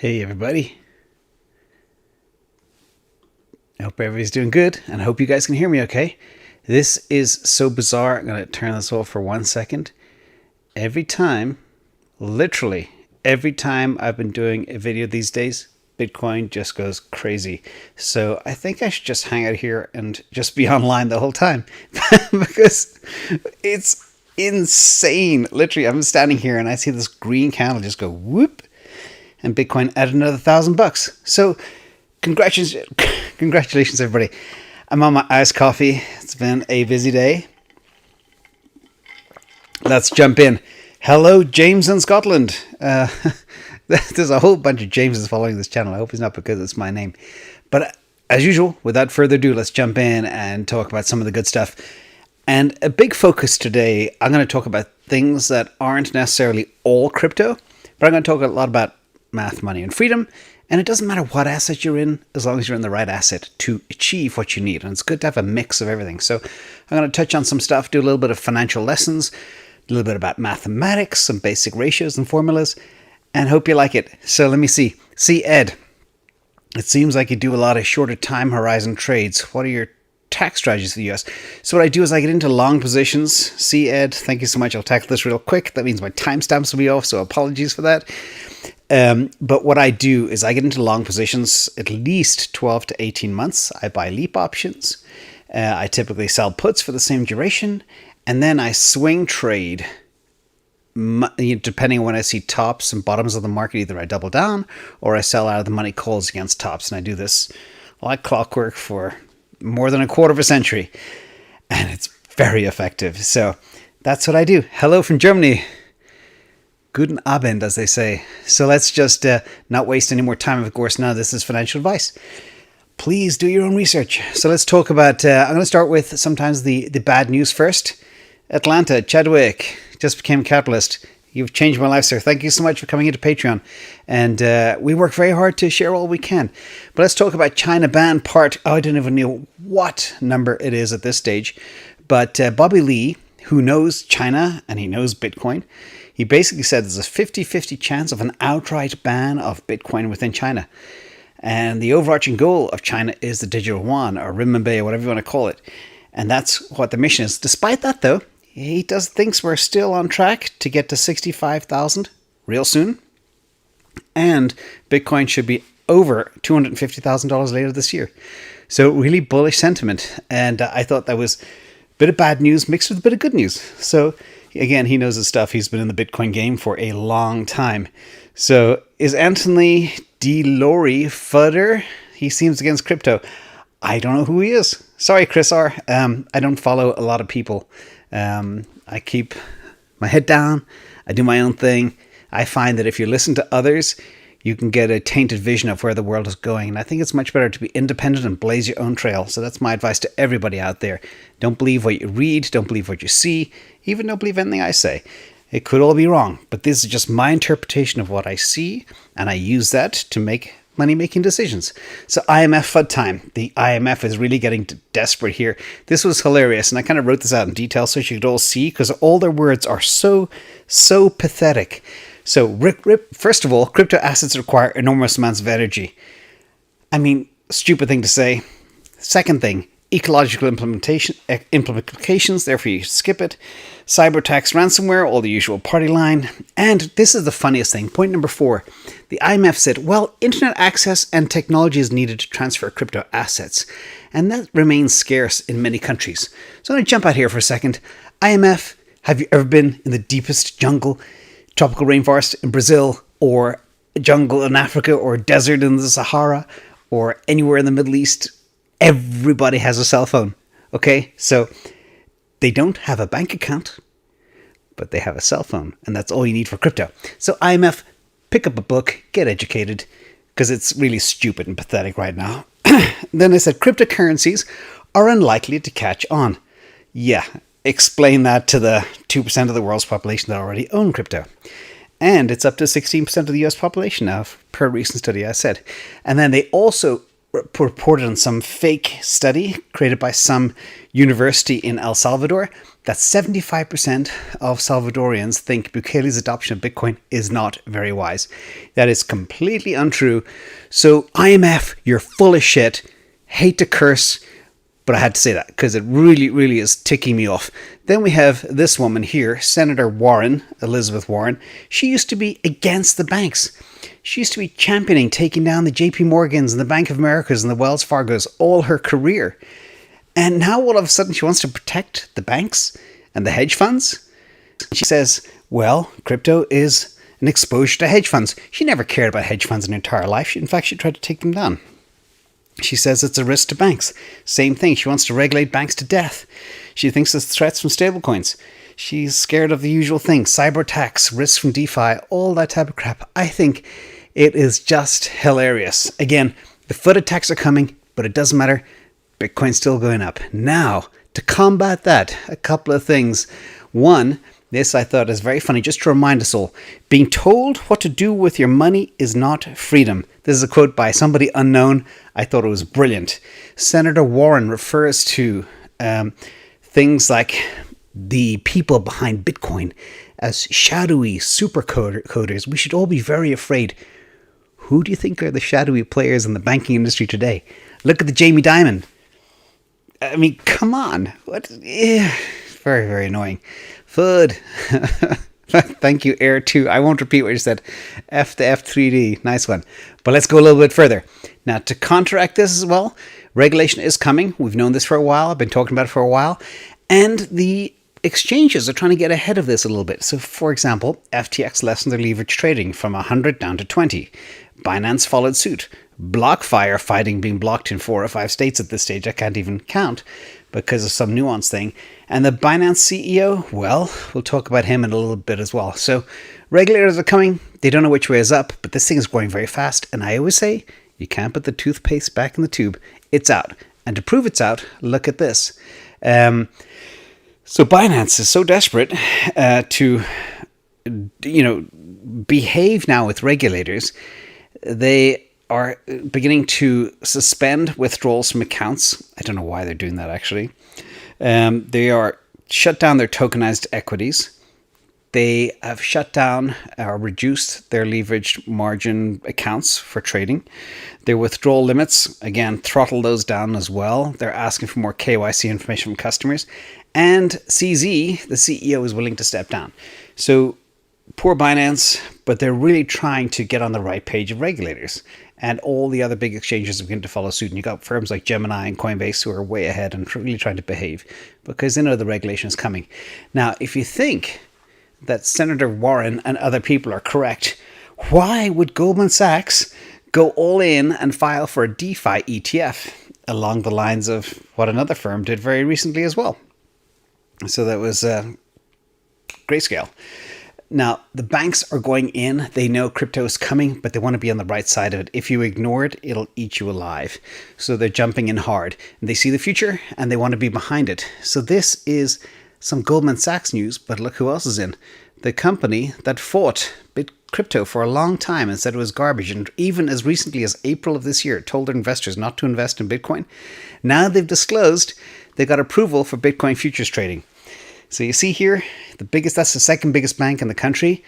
Hey everybody. I hope everybody's doing good, and I hope you guys can hear me okay. This is so bizarre. I'm going to turn this off for 1 second. Every time, literally every time I've been doing a video these days, Bitcoin just goes crazy. So I think I should just hang out here and just be online the whole time because it's insane. Literally, I'm standing here and I see this green candle just go whoop, and Bitcoin added another $1,000. So congratulations everybody. I'm on my iced coffee. It's been a busy day. Let's jump in. Hello, James in Scotland. There's a whole bunch of Jameses following this channel. I hope it's not because it's my name. But as usual, without further ado, let's jump in and talk about some of the good stuff. And a big focus today, I'm going to talk about things that aren't necessarily all crypto, but I'm going to talk a lot about math, money, and freedom. And it doesn't matter what asset you're in, as long as you're in the right asset to achieve what you need. And it's good to have a mix of everything. So I'm going to touch on some stuff, do a little bit of financial lessons, a little bit about mathematics, some basic ratios and formulas, and hope you like it. So let me see. See, Ed, it seems like you do a lot of shorter time horizon trades. What are your tax strategies for the US? So what I do is I get into long positions. See, Ed, thank you so much. I'll tackle this real quick. That means my timestamps will be off, so apologies for that. But what I do is I get into long positions at least 12 to 18 months. I buy leap options. I typically sell puts for the same duration. And then I swing trade, depending on when I see tops and bottoms of the market. Either I double down or I sell out of the money calls against tops. And I do this like clockwork for more than a quarter of a century. And it's very effective. So that's what I do. Hello from Germany. Guten Abend, as they say. So let's just not waste any more time. Of course, now this is financial advice. Please do your own research. So let's talk about, I'm going to start with sometimes the bad news first. Atlanta, Chadwick, just became a capitalist. You've changed my life, sir. Thank you so much for coming into Patreon. And we work very hard to share all we can. But let's talk about China ban part. Oh, I don't even know what number it is at this stage. But Bobby Lee, who knows China and he knows Bitcoin, he basically said there's a 50-50 chance of an outright ban of Bitcoin within China. And the overarching goal of China is the digital yuan or renminbi or whatever you want to call it. And that's what the mission is. Despite that, though, he does thinks we're still on track to get to 65,000 real soon. And Bitcoin should be over $250,000 later this year. So really bullish sentiment. And I thought that was a bit of bad news mixed with a bit of good news. So again, he knows his stuff. He's been in the Bitcoin game for a long time. So is Anthony D. Laurie fudder? He seems against crypto. I don't know who he is. Sorry, Chris R. I don't follow a lot of people. I keep my head down. I do my own thing. I find that if you listen to others, you can get a tainted vision of where the world is going. And I think it's much better to be independent and blaze your own trail. So that's my advice to everybody out there. Don't believe what you read. Don't believe what you see. Even don't believe anything I say. It could all be wrong. But this is just my interpretation of what I see. And I use that to make money-making decisions. So IMF FUD time. The IMF is really getting desperate here. This was hilarious. And I kind of wrote this out in detail so you could all see. Because all their words are so pathetic. So, first of all, crypto assets require enormous amounts of energy. I mean, stupid thing to say. Second thing, ecological implications, therefore you skip it. Cyber attacks, ransomware, all the usual party line. And this is the funniest thing. Point number 4. The IMF said, well, internet access and technology is needed to transfer crypto assets. And that remains scarce in many countries. So I'm going to jump out here for a second. IMF, have you ever been in the deepest jungle, tropical rainforest in Brazil, or a jungle in Africa, or a desert in the Sahara, or anywhere in the Middle East? Everybody has a cell phone, okay? So they don't have a bank account, but they have a cell phone, and that's all you need for crypto. So IMF, pick up a book, get educated, because it's really stupid and pathetic right now. Then they said cryptocurrencies are unlikely to catch on. Yeah, explain that to the 2% of the world's population that already own crypto. And it's up to 16% of the US population now, per a recent study I said. And then they also reported on some fake study created by some university in El Salvador that 75% of Salvadorians think Bukele's adoption of Bitcoin is not very wise. That is completely untrue. So IMF, you're full of shit. Hate to curse, but I had to say that because it really, really is ticking me off. Then we have this woman here, Senator Warren, Elizabeth Warren. She used to be against the banks. She used to be championing taking down the JP Morgans and the Bank of Americas and the Wells Fargos all her career. And now all of a sudden she wants to protect the banks and the hedge funds. She says, well, crypto is an exposure to hedge funds. She never cared about hedge funds in her entire life. In fact, she tried to take them down. She says it's a risk to banks. Same thing. She wants to regulate banks to death. She thinks there's threats from stablecoins. She's scared of the usual things, cyber attacks, risks from DeFi, all that type of crap. I think it is just hilarious. Again, the foot attacks are coming, but it doesn't matter. Bitcoin's still going up. Now, to combat that, a couple of things. One, this I thought is very funny, just to remind us all. Being told what to do with your money is not freedom. This is a quote by somebody unknown. I thought it was brilliant. Senator Warren refers to things like the people behind Bitcoin as shadowy super coders. We should all be very afraid. Who do you think are the shadowy players in the banking industry today? Look at the Jamie Dimon. I mean, come on. What? Yeah. Very, very annoying. FUD. Thank you, Air 2. I won't repeat what you said. F to F3D. Nice one. But let's go a little bit further. Now, to counteract this as well, regulation is coming. We've known this for a while. I've been talking about it for a while. And the exchanges are trying to get ahead of this a little bit. So, for example, FTX lessened their leverage trading from 100 down to 20. Binance followed suit. BlockFi are fighting being blocked in 4 or 5 states at this stage. I can't even count because of some nuance thing. And the Binance CEO, well, we'll talk about him in a little bit as well. So regulators are coming. They don't know which way is up, but this thing is growing very fast. And I always say, you can't put the toothpaste back in the tube. It's out. And to prove it's out, look at this. So Binance is so desperate to, behave now with regulators. They are beginning to suspend withdrawals from accounts. I don't know why they're doing that, actually. They are shut down their tokenized equities. They have shut down or reduced their leveraged margin accounts for trading. Their withdrawal limits, again, throttle those down as well. They're asking for more KYC information from customers. And CZ, the CEO, is willing to step down. So poor Binance, but they're really trying to get on the right page of regulators. And all the other big exchanges are beginning to follow suit. And you've got firms like Gemini and Coinbase who are way ahead and really trying to behave because they know the regulation is coming. Now, if you think that Senator Warren and other people are correct, why would Goldman Sachs go all in and file for a DeFi ETF along the lines of what another firm did very recently as well? So that was Grayscale. Now, the banks are going in. They know crypto is coming, but they want to be on the right side of it. If you ignore it, it'll eat you alive. So they're jumping in hard. And they see the future, and they want to be behind it. So this is some Goldman Sachs news, but look who else is in. The company that fought crypto for a long time and said it was garbage, and even as recently as April of this year, told their investors not to invest in Bitcoin. Now they've disclosed they got approval for Bitcoin futures trading. So you see here, that's the second biggest bank in the country,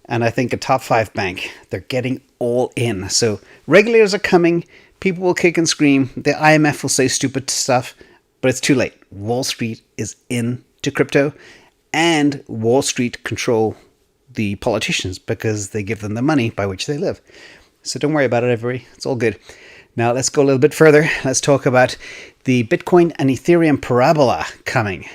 and I think a top 5 bank. They're getting all in. So regulators are coming, people will kick and scream, the IMF will say stupid stuff, but it's too late. Wall Street is into crypto, and Wall Street control the politicians because they give them the money by which they live. So don't worry about it, everybody. It's all good. Now let's go a little bit further. Let's talk about the Bitcoin and Ethereum parabola coming.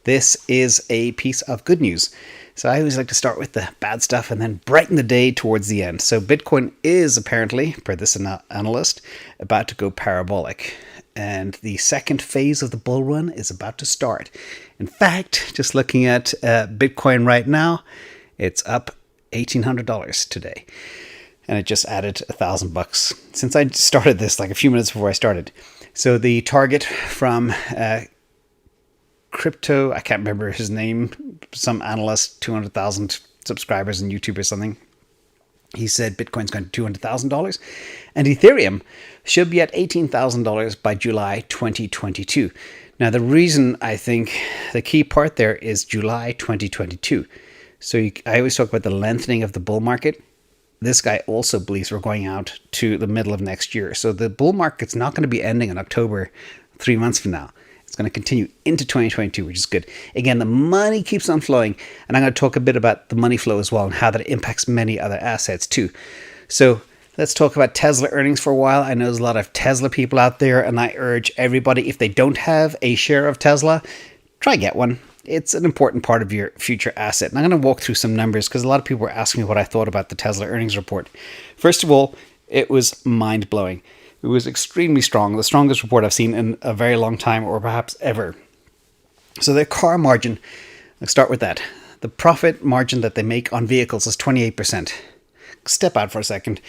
This is a piece of good news. So I always like to start with the bad stuff and then brighten the day towards the end. So Bitcoin is apparently, per this analyst, about to go parabolic. And the second phase of the bull run is about to start. In fact, just looking at Bitcoin right now, it's up $1,800 today. And it just added $1,000 since I started this, like a few minutes before I started. So the target from Crypto, I can't remember his name, some analyst, 200,000 subscribers on YouTube or something. He said Bitcoin's going to $200,000 and Ethereum should be at $18,000 by July 2022. Now, the reason I think the key part there is July 2022. So I always talk about the lengthening of the bull market. This guy also believes we're going out to the middle of next year. So the bull market's not going to be ending in October 3 months from now. It's going to continue into 2022, which is good. Again, the money keeps on flowing. And I'm going to talk a bit about the money flow as well and how that impacts many other assets too. So let's talk about Tesla earnings for a while. I know there's a lot of Tesla people out there, and I urge everybody, if they don't have a share of Tesla, try get one. It's an important part of your future asset. And I'm going to walk through some numbers because a lot of people were asking me what I thought about the Tesla earnings report. First of all, it was mind-blowing. It was extremely strong, the strongest report I've seen in a very long time or perhaps ever. So their car margin, let's start with that. The profit margin that they make on vehicles is 28%. Step out for a second.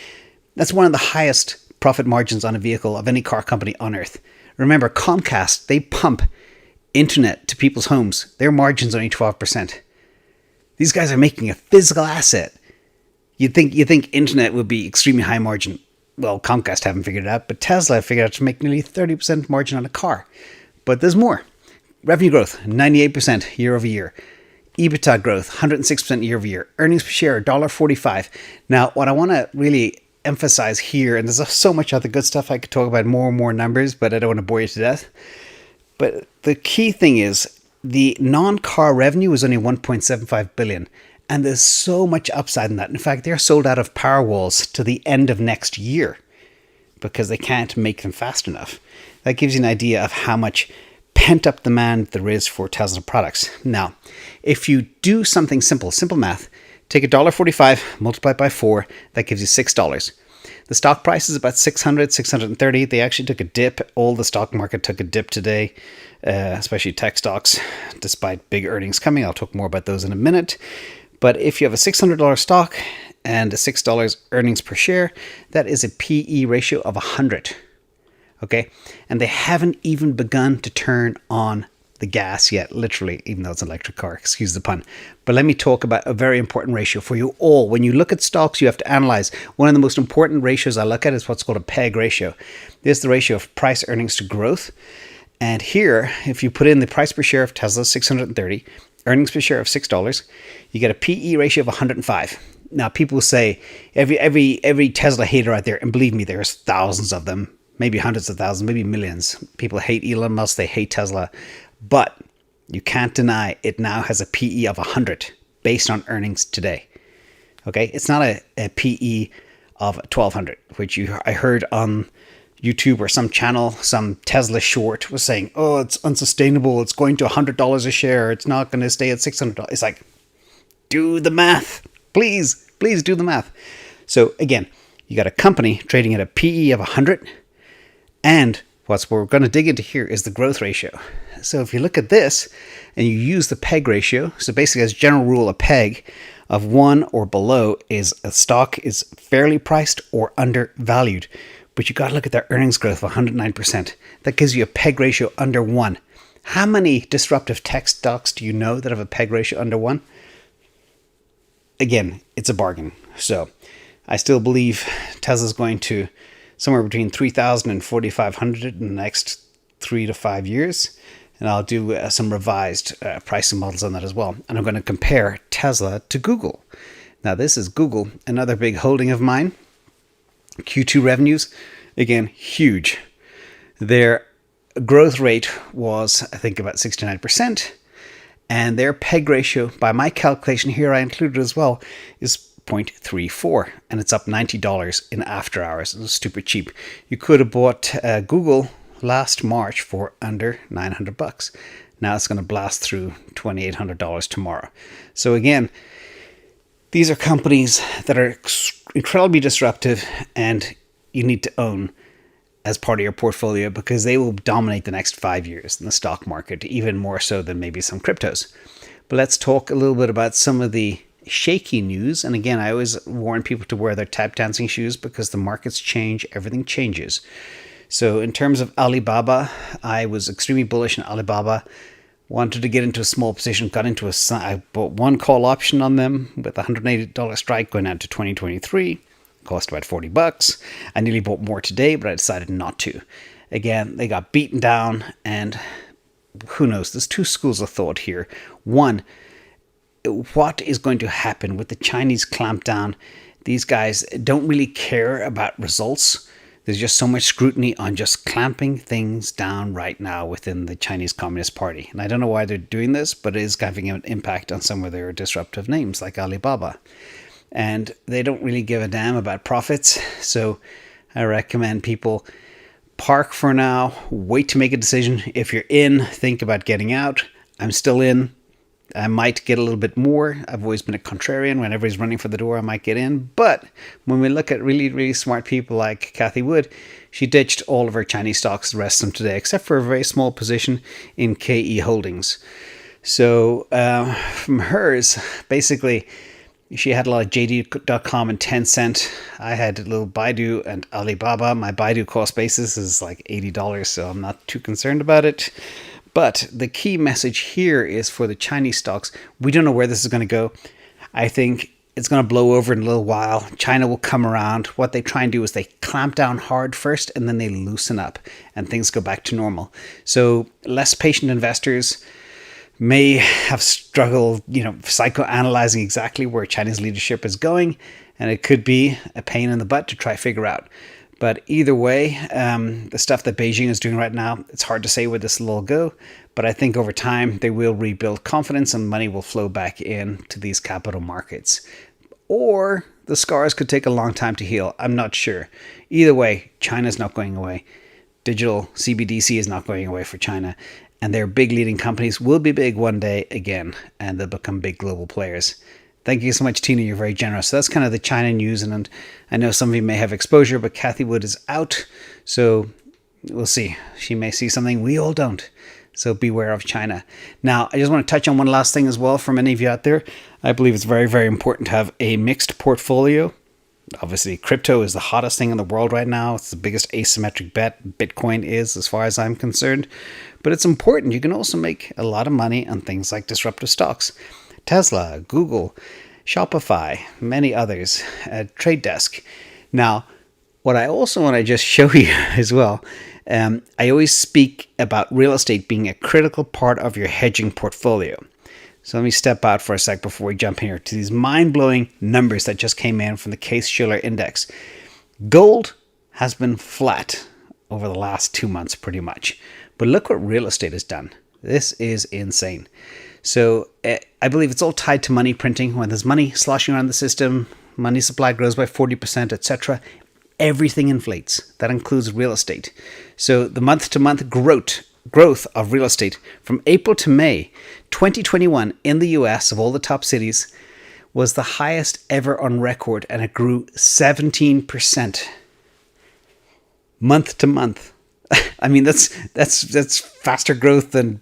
That's one of the highest profit margins on a vehicle of any car company on earth. Remember, Comcast, they pump internet to people's homes. Their margin's only 12%. These guys are making a physical asset. You'd think internet would be extremely high margin. Well, Comcast haven't figured it out, but Tesla figured out to make nearly 30% margin on a car. But there's more. Revenue growth, 98% year over year. EBITDA growth, 106% year over year. Earnings per share, $1.45. Now, what I want to really emphasize here, and there's so much other good stuff I could talk about, more and more numbers, but I don't want to bore you to death. But the key thing is the non-car revenue was only 1.75 billion. And there's so much upside in that. In fact, they're sold out of Powerwalls to the end of next year because they can't make them fast enough. That gives you an idea of how much pent-up demand there is for Tesla products. Now, if you do something simple math, take $1.45, multiply it by 4, that gives you $6. The stock price is about 600, 630. They actually took a dip. All the stock market took a dip today, especially tech stocks, despite big earnings coming. I'll talk more about those in a minute. But if you have a $600 stock and a $6 earnings per share, that is a PE ratio of 100. Okay? And they haven't even begun to turn on the gas yet, literally, even though it's an electric car, excuse the pun. But let me talk about a very important ratio for you all. When you look at stocks, you have to analyze. One of the most important ratios I look at is what's called a PEG ratio. This is the ratio of price earnings to growth. And here, if you put in the price per share of Tesla, 630, earnings per share of $6, you get a PE ratio of 105. Now, people say, every Tesla hater out there, and believe me, there's thousands of them, maybe hundreds of thousands, maybe millions. People hate Elon Musk, they hate Tesla. But you can't deny it now has a PE of 100 based on earnings today. Okay, it's not a PE of 1200, which I heard on YouTube or some channel, some Tesla short was saying, oh, it's unsustainable. It's going to $100 a share. It's not going to stay at $600. It's like, do the math. Please do the math. So again, you got a company trading at a PE of 100, and what we're going to dig into here is the growth ratio. So if you look at this and you use the PEG ratio, so basically as a general rule, a PEG of 1 or below is a stock is fairly priced or undervalued. But you got to look at their earnings growth of 109%. That gives you a PEG ratio under 1. How many disruptive tech stocks do you know that have a PEG ratio under 1? Again, it's a bargain. So I still believe Tesla's going to somewhere between 3,000 and 4,500 in the next 3 to 5 years. And I'll do some revised pricing models on that as well. And I'm going to compare Tesla to Google. Now, this is Google, another big holding of mine. Q2 revenues, again, huge. Their growth rate was, I think, about 69%. And their PEG ratio, by my calculation here, I included as well, is 0.34. And it's up $90 in after hours. It was stupid cheap. You could have bought Google last March for under $900. Now it's going to blast through $2,800 tomorrow. So again, these are companies that are incredibly disruptive and you need to own as part of your portfolio because they will dominate the next 5 years in the stock market, even more so than maybe some cryptos. But let's talk a little bit about some of the shaky news. And again, I always warn people to wear their tap dancing shoes because the markets change, everything changes. So in terms of Alibaba, I was extremely bullish on Alibaba Wanted to get into a small position, got into I bought one call option on them with a $180 strike going out to 2023. Cost about $40. I nearly bought more today, but I decided not to. Again, they got beaten down, and who knows? There's two schools of thought here. One, what is going to happen with the Chinese clampdown? These guys don't really care about results. There's just so much scrutiny on just clamping things down right now within the Chinese Communist Party. And I don't know why they're doing this, but it is having an impact on some of their disruptive names like Alibaba. And they don't really give a damn about profits. So I recommend people park for now, wait to make a decision. If you're in, think about getting out. I'm still in. I might get a little bit more. I've always been a contrarian. Whenever he's running for the door, I might get in. But when we look at really, really smart people like Cathie Wood, she ditched all of her Chinese stocks, the rest of them today, except for a very small position in KE Holdings. So from hers, basically, she had a lot of JD.com and Tencent. I had a little Baidu and Alibaba. My Baidu cost basis is like $80, so I'm not too concerned about it. But the key message here is for the Chinese stocks. We don't know where this is going to go. I think it's going to blow over in a little while. China will come around. What they try and do is they clamp down hard first, and then they loosen up, and things go back to normal. So less patient investors may have struggled, psychoanalyzing exactly where China's leadership is going, and it could be a pain in the butt to try to figure out. But either way, the stuff that Beijing is doing right now, it's hard to say where this will all go. But I think over time, they will rebuild confidence and money will flow back into these capital markets. Or the scars could take a long time to heal. I'm not sure. Either way, China's not going away. Digital CBDC is not going away for China. And their big leading companies will be big one day again. And they'll become big global players. Thank you so much, Tina. You're very generous. So that's kind of the China news. And I know some of you may have exposure, but Cathie Wood is out. So we'll see. She may see something we all don't. So beware of China. Now, I just want to touch on one last thing as well for many of you out there. I believe it's very, very important to have a mixed portfolio. Obviously, crypto is the hottest thing in the world right now. It's the biggest asymmetric bet. Bitcoin is, as far as I'm concerned. But it's important. You can also make a lot of money on things like disruptive stocks. Tesla, Google, Shopify, many others, Trade Desk. Now, what I also want to just show you as well, I always speak about real estate being a critical part of your hedging portfolio. So let me step out for a sec before we jump in here to these mind-blowing numbers that just came in from the Case-Shiller Index. Gold has been flat over the last 2 months pretty much. But look what real estate has done. This is insane. So I believe it's all tied to money printing. When there's money sloshing around the system, money supply grows by 40%, etc. Everything inflates. That includes real estate. So the month-to-month growth of real estate from April to May 2021 in the US of all the top cities was the highest ever on record, and it grew 17% month to month. I mean, that's faster growth than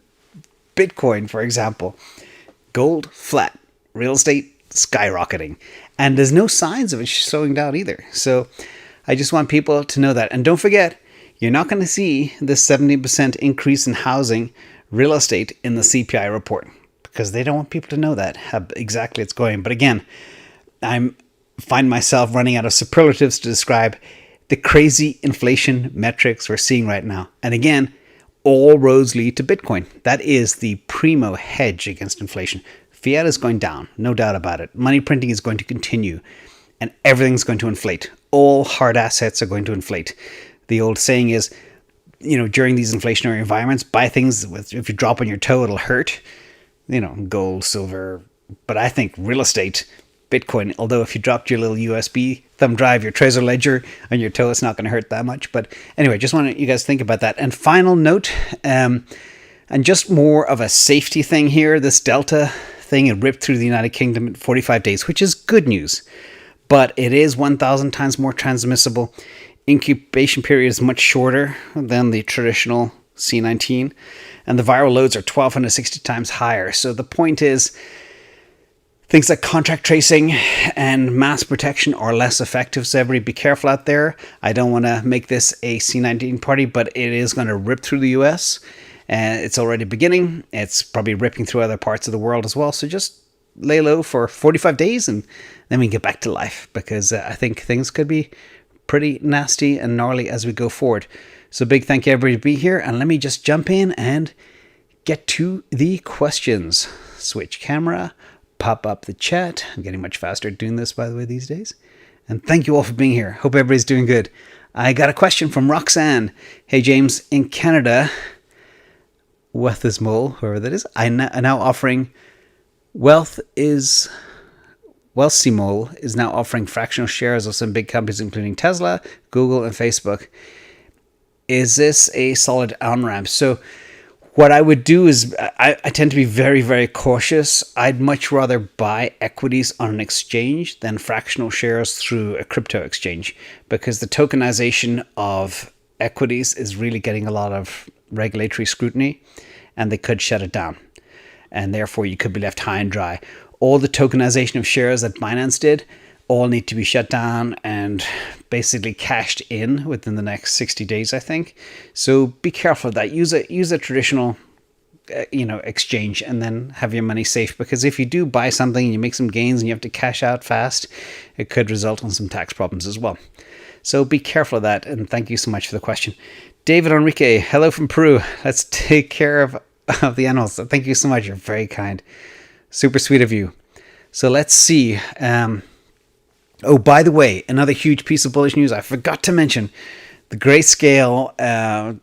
Bitcoin, for example. Gold, flat. Real estate, skyrocketing. And there's no signs of it slowing down either. So I just want people to know that. And don't forget, you're not going to see this 70% increase in housing real estate in the CPI report, because they don't want people to know that, how exactly it's going. But again, I find myself running out of superlatives to describe the crazy inflation metrics we're seeing right now. And again, all roads lead to Bitcoin. That is the primo hedge against inflation. Fiat is going down, no doubt about it. Money printing is going to continue, and everything's going to inflate. All hard assets are going to inflate. The old saying is, during these inflationary environments, buy things if you drop on your toe, it'll hurt. Gold, silver. But I think real estate, Bitcoin, although if you dropped your little USB thumb drive, your Trezor Ledger on your toe, it's not going to hurt that much. But anyway, just want you guys to think about that. And final note, and just more of a safety thing here, this Delta thing, it ripped through the United Kingdom in 45 days, which is good news. But it is 1,000 times more transmissible. Incubation period is much shorter than the traditional C19. And the viral loads are 1,260 times higher. So the point is, things like contact tracing and mass protection are less effective, so everybody be careful out there. I don't want to make this a C19 party, but it is going to rip through the US. And it's already beginning. It's probably ripping through other parts of the world as well. So just lay low for 45 days and then we get back to life, because I think things could be pretty nasty and gnarly as we go forward. So big thank you everybody to be here. And let me just jump in and get to the questions. Switch camera, pop up the chat. I'm getting much faster at doing this, by the way, these days. And thank you all for being here. Hope everybody's doing good. I got a question from Roxanne. Hey, James, in Canada, Wealthysmole, whoever that is, I'm now offering Wealthysmole is now offering fractional shares of some big companies, including Tesla, Google, and Facebook. Is this a solid on-ramp? So what I would do is I tend to be very, very cautious. I'd much rather buy equities on an exchange than fractional shares through a crypto exchange, because the tokenization of equities is really getting a lot of regulatory scrutiny and they could shut it down. And therefore you could be left high and dry. All the tokenization of shares that Binance did all need to be shut down and basically cashed in within the next 60 days, I think. So be careful of that. Use a traditional, exchange, and then have your money safe. Because if you do buy something and you make some gains and you have to cash out fast, it could result in some tax problems as well. So be careful of that. And thank you so much for the question. David Enrique, hello from Peru. Let's take care of the animals. Thank you so much. You're very kind. Super sweet of you. So let's see. Oh, by the way, another huge piece of bullish news. I forgot to mention the grayscale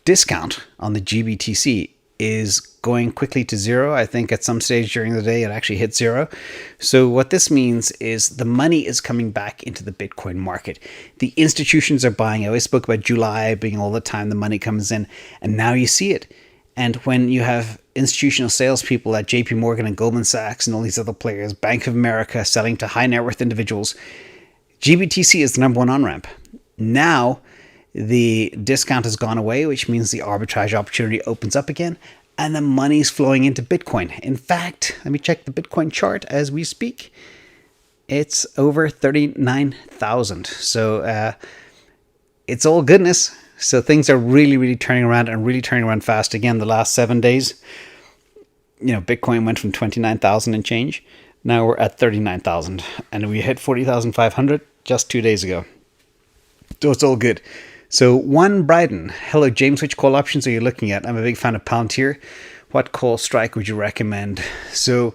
discount on the GBTC is going quickly to zero. I think at some stage during the day it actually hit zero. So what this means is the money is coming back into the Bitcoin market. The institutions are buying. I always spoke about July being all the time the money comes in, and now you see it. And when you have institutional salespeople at JP Morgan and Goldman Sachs and all these other players, Bank of America selling to high net worth individuals, GBTC is the number one on-ramp. Now the discount has gone away, which means the arbitrage opportunity opens up again and the money's flowing into Bitcoin. In fact, let me check the Bitcoin chart as we speak. It's over 39,000. So it's all goodness. So things are really, really turning around and really turning around fast. Again, the last 7 days, Bitcoin went from 29,000 and change. Now we're at 39,000 and we hit 40,500 just 2 days ago. So it's all good. So one Bryden, hello James, which call options are you looking at? I'm a big fan of Palantir. What call strike would you recommend? So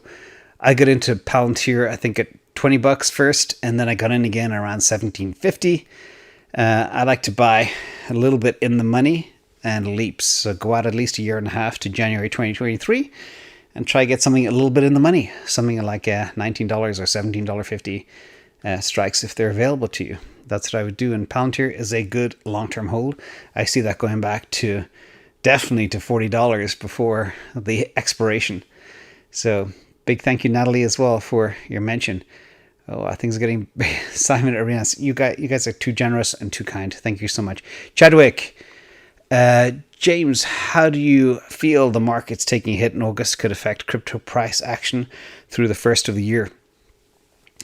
I got into Palantir, I think at $20 first, and then I got in again around $17.50. I like to buy a little bit in the money and leaps. So go out at least a year and a half to January 2023 and try to get something a little bit in the money. Something like $19 or $17.50 strikes if they're available to you. That's what I would do. And Palantir is a good long-term hold. I see that going back to definitely to $40 before the expiration. So big thank you, Natalie, as well for your mention. Oh, things are getting Simon Arenas. You guys are too generous and too kind. Thank you so much. Chadwick, James, how do you feel the market's taking a hit in August could affect crypto price action through the first of the year?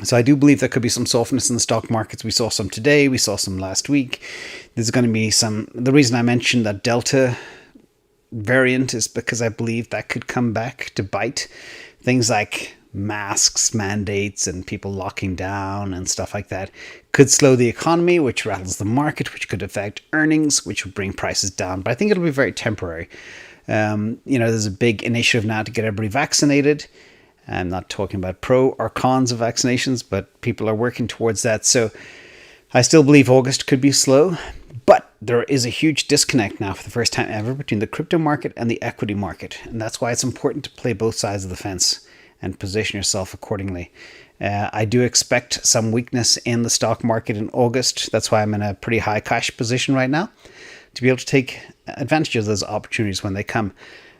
So I do believe there could be some softness in the stock markets. We saw some today. We saw some last week. There's going to be some. The reason I mentioned that Delta variant is because I believe that could come back to bite. Things like masks, mandates, and people locking down and stuff like that could slow the economy, which rattles the market, which could affect earnings, which would bring prices down. But I think it'll be very temporary. There's a big initiative now to get everybody vaccinated. I'm not talking about pro or cons of vaccinations, but people are working towards that. So I still believe August could be slow, but there is a huge disconnect now for the first time ever between the crypto market and the equity market. And that's why it's important to play both sides of the fence and position yourself accordingly. I do expect some weakness in the stock market in August. That's why I'm in a pretty high cash position right now to be able to take advantage of those opportunities when they come.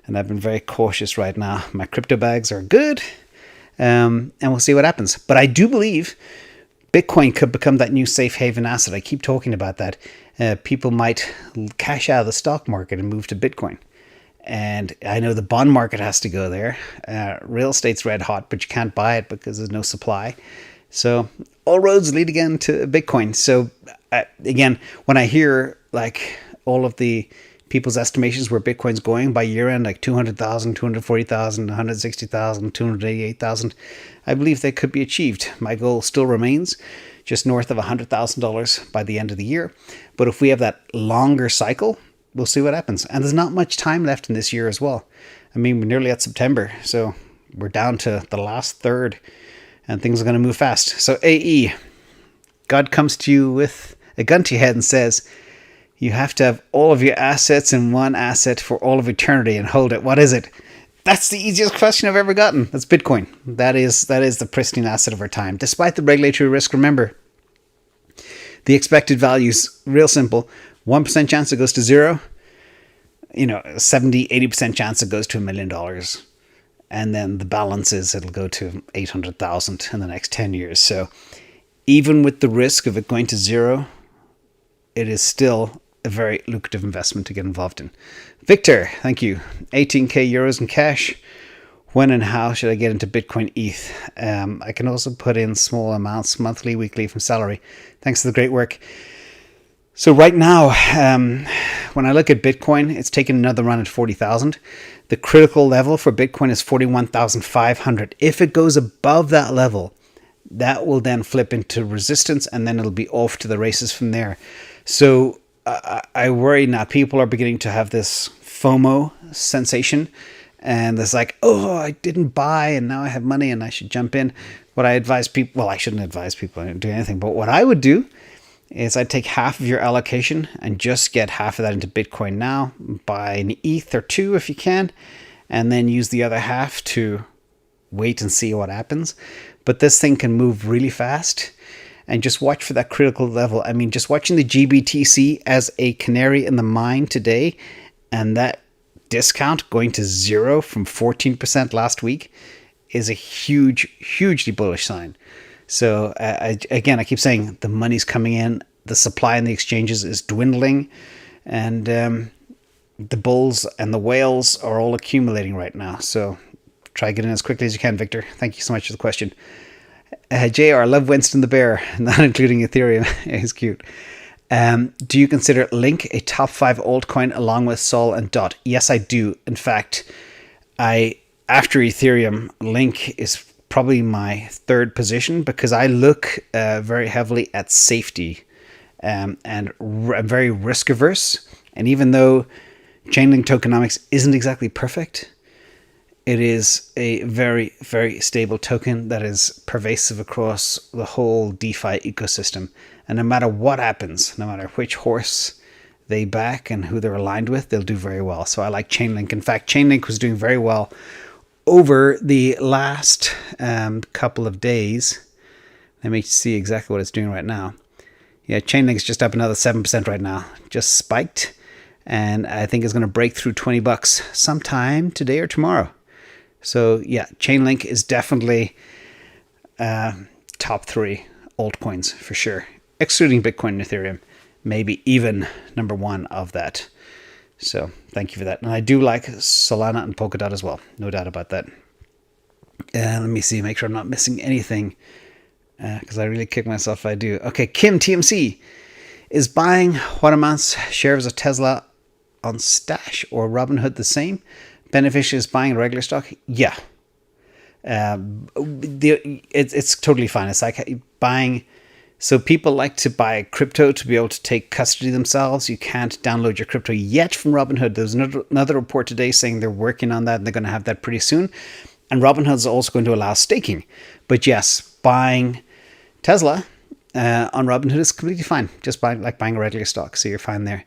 And I've been very cautious right now. My crypto bags are good, and we'll see what happens. But I do believe Bitcoin could become that new safe haven asset. I keep talking about that. People might cash out of the stock market and move to Bitcoin. And I know the bond market has to go there. Real estate's red hot, but you can't buy it because there's no supply. So all roads lead again to Bitcoin. So again, when I hear like all of the people's estimations where Bitcoin's going by year end, like 200,000, 240,000, 160,000, 288,000. I believe they could be achieved. My goal still remains just north of $100,000 by the end of the year. But if we have that longer cycle, we'll see what happens. And there's not much time left in this year as well. I mean, we're nearly at September, so we're down to the last third, and things are going to move fast. So AE, God comes to you with a gun to your head and says, you have to have all of your assets in one asset for all of eternity and hold it. What is it? That's the easiest question I've ever gotten. That's Bitcoin. That is the pristine asset of our time. Despite the regulatory risk, remember, the expected value's real simple. 1% chance it goes to zero. 70, 80% chance it goes to $1 million. And then the balance is it'll go to 800,000 in the next 10 years. So even with the risk of it going to zero, it is still a very lucrative investment to get involved in. Victor, thank you. 18k euros in cash. When and how should I get into Bitcoin ETH? I can also put in small amounts, monthly, weekly from salary. Thanks for the great work. So right now, when I look at Bitcoin, it's taken another run at 40,000. The critical level for Bitcoin is 41,500. If it goes above that level, that will then flip into resistance, and then it'll be off to the races from there. So I worry now. People are beginning to have this FOMO sensation, and it's like, oh, I didn't buy, and now I have money, and I should jump in. What I advise people, well, I shouldn't advise people to do anything, but what I would do is I'd take half of your allocation and just get half of that into Bitcoin now, buy an ETH or two if you can, and then use the other half to wait and see what happens. But this thing can move really fast, and just watch for that critical level. I mean, just watching the GBTC as a canary in the mine today, and that discount going to zero from 14% last week is a hugely bullish sign. So I keep saying the money's coming in, the supply in the exchanges is dwindling, and the bulls and the whales are all accumulating right now. So try getting in as quickly as you can, Victor. Thank you so much for the question. JR, love Winston the Bear, not including Ethereum. He's cute. Do you consider Link a top 5 altcoin along with Sol and Dot? Yes, I do. In fact, after Ethereum, Link is probably my third position because I look very heavily at safety and I'm very risk averse. And even though Chainlink tokenomics isn't exactly perfect, it is a very, very stable token that is pervasive across the whole DeFi ecosystem. And no matter what happens, no matter which horse they back and who they're aligned with, they'll do very well. So I like Chainlink. In fact, Chainlink was doing very well over the last couple of days. Let me see exactly what it's doing right now. Yeah, Chainlink's just up another 7% right now. Just spiked. And I think it's going to break through $20 sometime today or tomorrow. So yeah, Chainlink is definitely top 3 altcoins for sure. Excluding Bitcoin and Ethereum. Maybe even number 1 of that. So thank you for that. And I do like Solana and Polkadot as well. No doubt about that. Let me see, make sure I'm not missing anything. Because I really kick myself if I do. Okay, Kim TMC is buying what amounts shares of Tesla on Stash or Robinhood the same? Beneficial is buying regular stock? Yeah. It's totally fine. It's like buying. So people like to buy crypto to be able to take custody themselves. You can't download your crypto yet from Robinhood. There's another report today saying they're working on that and they're going to have that pretty soon. And Robinhood is also going to allow staking. But yes, buying Tesla on Robinhood is completely fine. Just buying a regular stock. So you're fine there.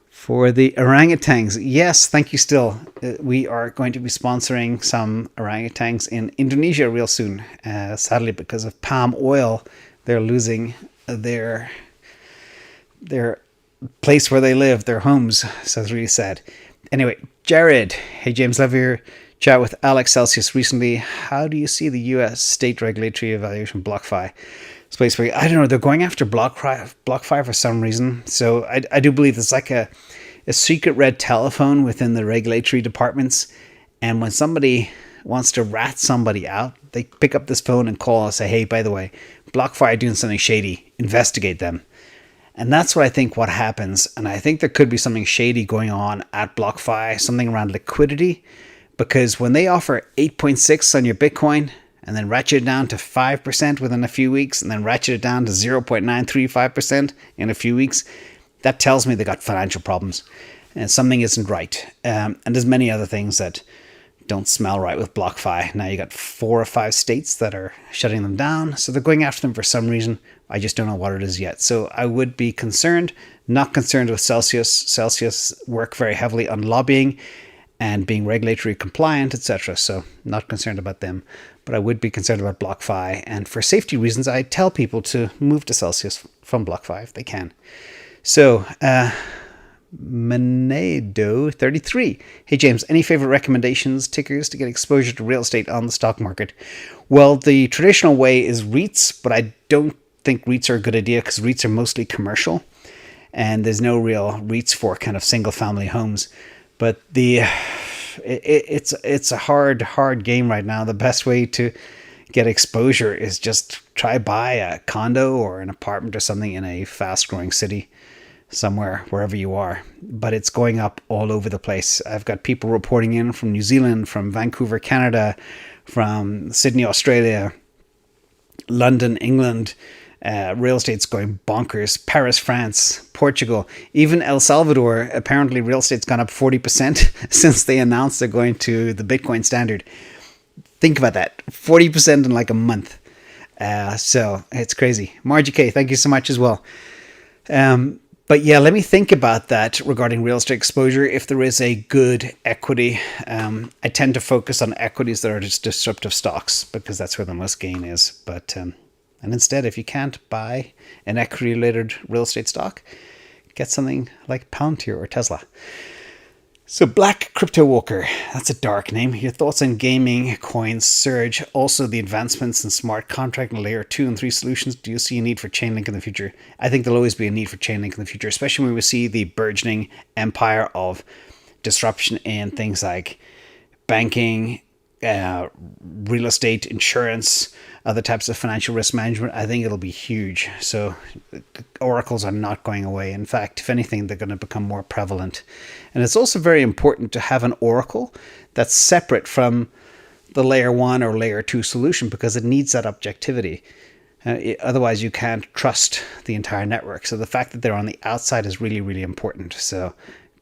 For the orangutans, yes, thank you still. We are going to be sponsoring some orangutans in Indonesia real soon. Sadly, because of palm oil, they're losing their place where they live, their homes. So it's really sad. Anyway, Jared. Hey, James, love your chat with Alex Celsius recently. How do you see the U.S. state regulatory evaluation BlockFi? Space where I don't know, they're going after BlockFi for some reason. So I do believe it's like a secret red telephone within the regulatory departments. And when somebody wants to rat somebody out, they pick up this phone and call and say, hey, by the way, BlockFi are doing something shady. Investigate them. And that's what I think what happens. And I think there could be something shady going on at BlockFi, something around liquidity, because when they offer 8.6 on your Bitcoin and then ratchet it down to 5% within a few weeks and then ratchet it down to 0.935% in a few weeks, that tells me they got financial problems and something isn't right. And there's many other things that don't smell right with BlockFi. Now you got 4 or 5 states that are shutting them down. So they're going after them for some reason. I just don't know what it is yet. So I would be concerned, not concerned with Celsius. Celsius work very heavily on lobbying and being regulatory compliant, etc. So not concerned about them, but I would be concerned about BlockFi. And for safety reasons, I tell people to move to Celsius from BlockFi if they can. So, Manedo33. Hey James, any favorite recommendations, tickers to get exposure to real estate on the stock market? Well, the traditional way is REITs, but I don't think REITs are a good idea because REITs are mostly commercial and there's no real REITs for kind of single family homes. But it's a hard game right now. The best way to get exposure is just try buy a condo or an apartment or something in a fast growing city somewhere, wherever you are. But it's going up all over the place. I've got people reporting in from New Zealand, from Vancouver, Canada, from Sydney, Australia, London, England. Real estate's going bonkers. Paris, France, Portugal, even El Salvador. Apparently real estate's gone up 40% since they announced they're going to the Bitcoin standard. Think about that. 40% in like a month. So it's crazy. Margie K, thank you so much as well. But yeah, let me think about that regarding real estate exposure. If there is a good equity, I tend to focus on equities that are just disruptive stocks because that's where the most gain is. But and instead, if you can't buy an equity-related real estate stock, get something like Palantir or Tesla. So Black Crypto Walker, that's a dark name. Your thoughts on gaming coins surge. Also the advancements in smart contract and layer 2 and 3 solutions. Do you see a need for Chainlink in the future? I think there'll always be a need for Chainlink in the future, especially when we see the burgeoning empire of disruption in things like banking, real estate, insurance, other types of financial risk management. I think it'll be huge. So oracles are not going away. In fact, if anything, they're going to become more prevalent. And it's also very important to have an oracle that's separate from the layer 1 or layer 2 solution because it needs that objectivity. Otherwise, you can't trust the entire network. So the fact that they're on the outside is really, really important. So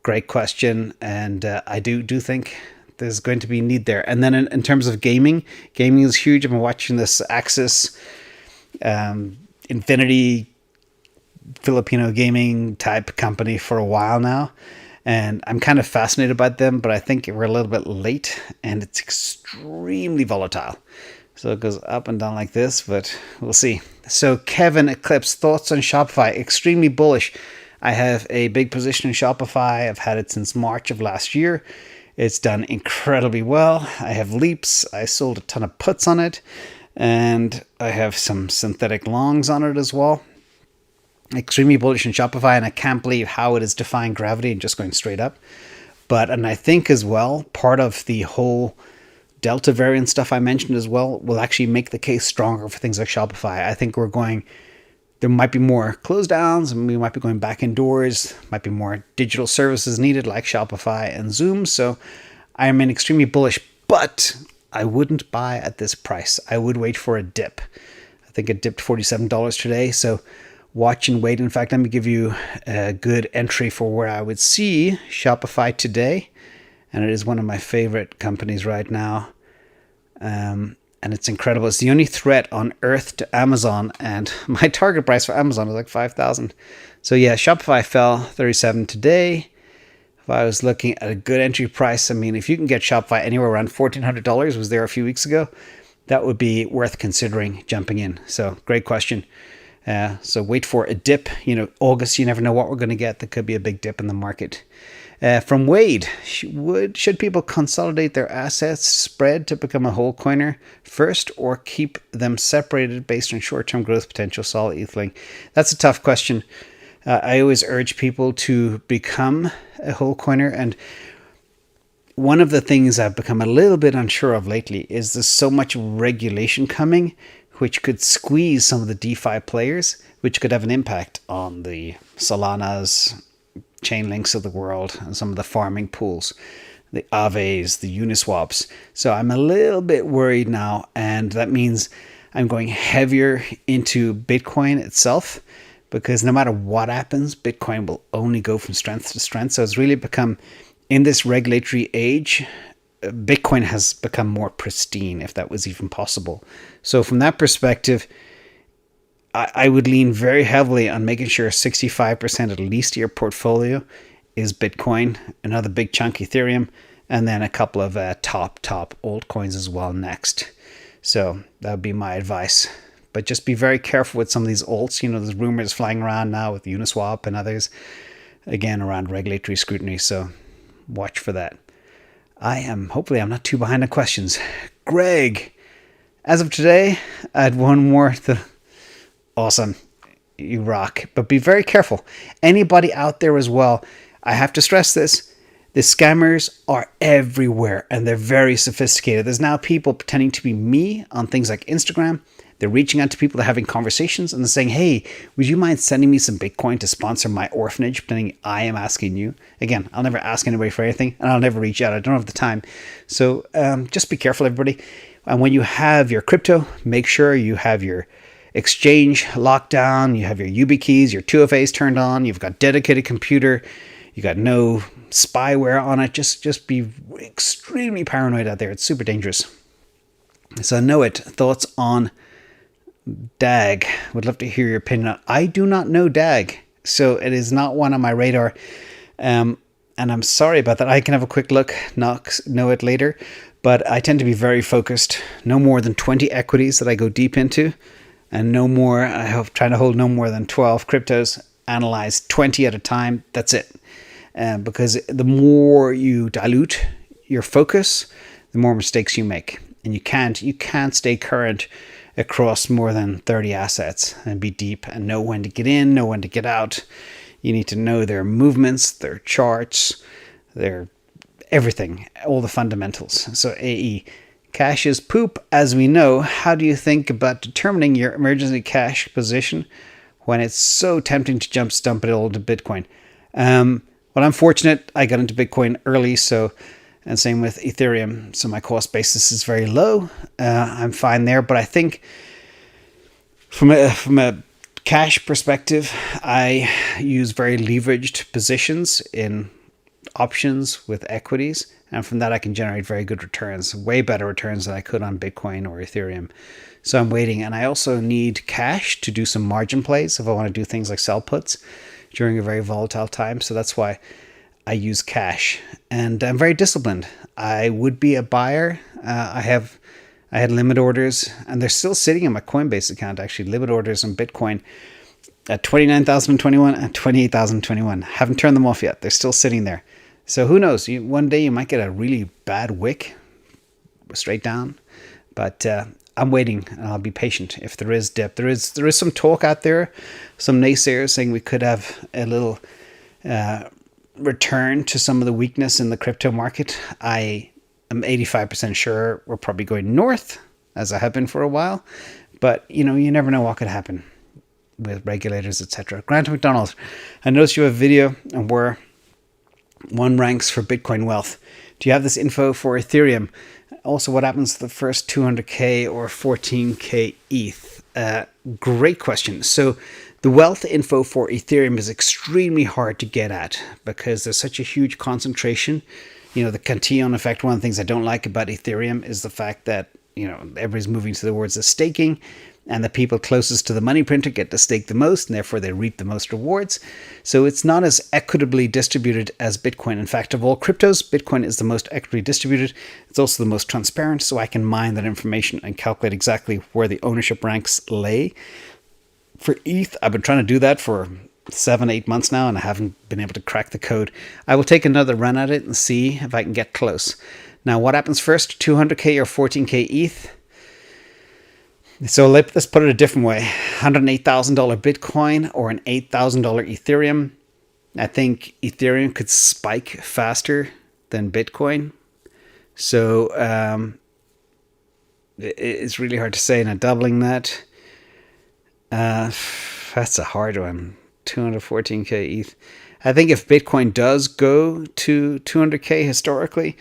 great question. And I do think there's going to be need there. And then in terms of gaming is huge. I've been watching this Axis Infinity Filipino gaming type company for a while now. And I'm kind of fascinated by them, but I think we're a little bit late and it's extremely volatile. So it goes up and down like this, but we'll see. So Kevin Eclipse, thoughts on Shopify? Extremely bullish. I have a big position in Shopify. I've had it since March of last year. It's done incredibly well. I have leaps. I sold a ton of puts on it. And I have some synthetic longs on it as well. Extremely bullish in Shopify. And I can't believe how it is defying gravity and just going straight up. And I think as well, part of the whole Delta variant stuff I mentioned as well will actually make the case stronger for things like Shopify. I think there might be more close downs and we might be going back indoors, might be more digital services needed like Shopify and Zoom. So I am extremely bullish, but I wouldn't buy at this price. I would wait for a dip. I think it dipped $47 today. So watch and wait. In fact, let me give you a good entry for where I would see Shopify today. And it is one of my favorite companies right now. And it's incredible. It's the only threat on earth to Amazon. And my target price for Amazon is like 5,000. So yeah, Shopify fell 37 today. If I was looking at a good entry price, I mean, if you can get Shopify anywhere around $1,400, was there a few weeks ago, that would be worth considering jumping in. So great question. So wait for a dip. August, you never know what we're going to get. There could be a big dip in the market. From Wade, should people consolidate their assets spread to become a whole coiner first or keep them separated based on short-term growth potential, solid ETHling? That's a tough question. I always urge people to become a whole coiner. And one of the things I've become a little bit unsure of lately is there's so much regulation coming which could squeeze some of the DeFi players, which could have an impact on the Solanas, Chainlinks of the world, and some of the farming pools, the Aves, the Uniswaps. So I'm a little bit worried now, and that means I'm going heavier into Bitcoin itself, because no matter what happens, Bitcoin will only go from strength to strength. So it's really become, in this regulatory age, Bitcoin has become more pristine, if that was even possible. So from that perspective, I would lean very heavily on making sure 65% at least of your portfolio is Bitcoin, another big chunk Ethereum, and then a couple of top altcoins as well next. So that would be my advice. But just be very careful with some of these alts. You know, there's rumors flying around now with Uniswap and others, again, around regulatory scrutiny. So watch for that. Hopefully I'm not too behind on questions. Greg, as of today, I had one more. Awesome. You rock. But be very careful. Anybody out there as well, I have to stress this. The scammers are everywhere and they're very sophisticated. There's now people pretending to be me on things like Instagram. They're reaching out to people, they're having conversations, and they're saying, hey, would you mind sending me some Bitcoin to sponsor my orphanage? Pretending I am asking you. Again, I'll never ask anybody for anything, and I'll never reach out. I don't have the time. So just be careful, everybody. And when you have your crypto, make sure you have your exchange locked down, you have your YubiKeys, your 2FAs turned on, you've got dedicated computer, you got no spyware on it. Just be extremely paranoid out there. It's super dangerous. So know it. Thoughts on DAG? Would love to hear your opinion. I do not know DAG, so it is not one on my radar. And I'm sorry about that. I can have a quick look, know it later. But I tend to be very focused. No more than 20 equities that I go deep into. And no more, I hope, trying to hold no more than 12 cryptos. Analyze 20 at a time. That's it. Because the more you dilute your focus, the more mistakes you make. And you can't stay current across more than 30 assets and be deep and know when to get in, know when to get out. You need to know their movements, their charts, their everything, all the fundamentals. So AE, cash is poop, as we know. How do you think about determining your emergency cash position when it's so tempting to dump it all into Bitcoin? Well, I'm fortunate. I got into Bitcoin early, and same with Ethereum. So my cost basis is very low. I'm fine there. But I think from a cash perspective, I use very leveraged positions in options with equities. And from that, I can generate very good returns, way better returns than I could on Bitcoin or Ethereum. So I'm waiting. And I also need cash to do some margin plays if I want to do things like sell puts during a very volatile time. So that's why I use cash, and I'm very disciplined. I would be a buyer. I had limit orders, and they're still sitting in my Coinbase account, actually, limit orders on Bitcoin at 29,021 and 28,021. Haven't turned them off yet. They're still sitting there. So who knows? One day you might get a really bad wick straight down, but I'm waiting, and I'll be patient. If there is dip, there is some talk out there, some naysayers saying we could have a little return to some of the weakness in the crypto market. I am 85% sure we're probably going north, as I have been for a while, but you never know what could happen with regulators, etc. Grant McDonald, I noticed you have a video on where one ranks for Bitcoin wealth. Do you have this info for Ethereum? Also, what happens to the first 200k or 14k ETH? Great question. So the wealth info for Ethereum is extremely hard to get at because there's such a huge concentration. The Cantillon effect, one of the things I don't like about Ethereum is the fact that, everybody's moving towards the staking, and the people closest to the money printer get to stake the most, and therefore they reap the most rewards. So it's not as equitably distributed as Bitcoin. In fact, of all cryptos, Bitcoin is the most equitably distributed. It's also the most transparent, so I can mine that information and calculate exactly where the ownership ranks lay. For ETH, I've been trying to do that for 7-8 months now, and I haven't been able to crack the code. I will take another run at it and see if I can get close. Now, what happens first, 200k or 14k ETH? So let's put it a different way. $108,000 Bitcoin or an $8,000 Ethereum. I think Ethereum could spike faster than Bitcoin. So it's really hard to say. Now doubling that, that's a hard one. 214k ETH. I think if Bitcoin does go to 200k historically,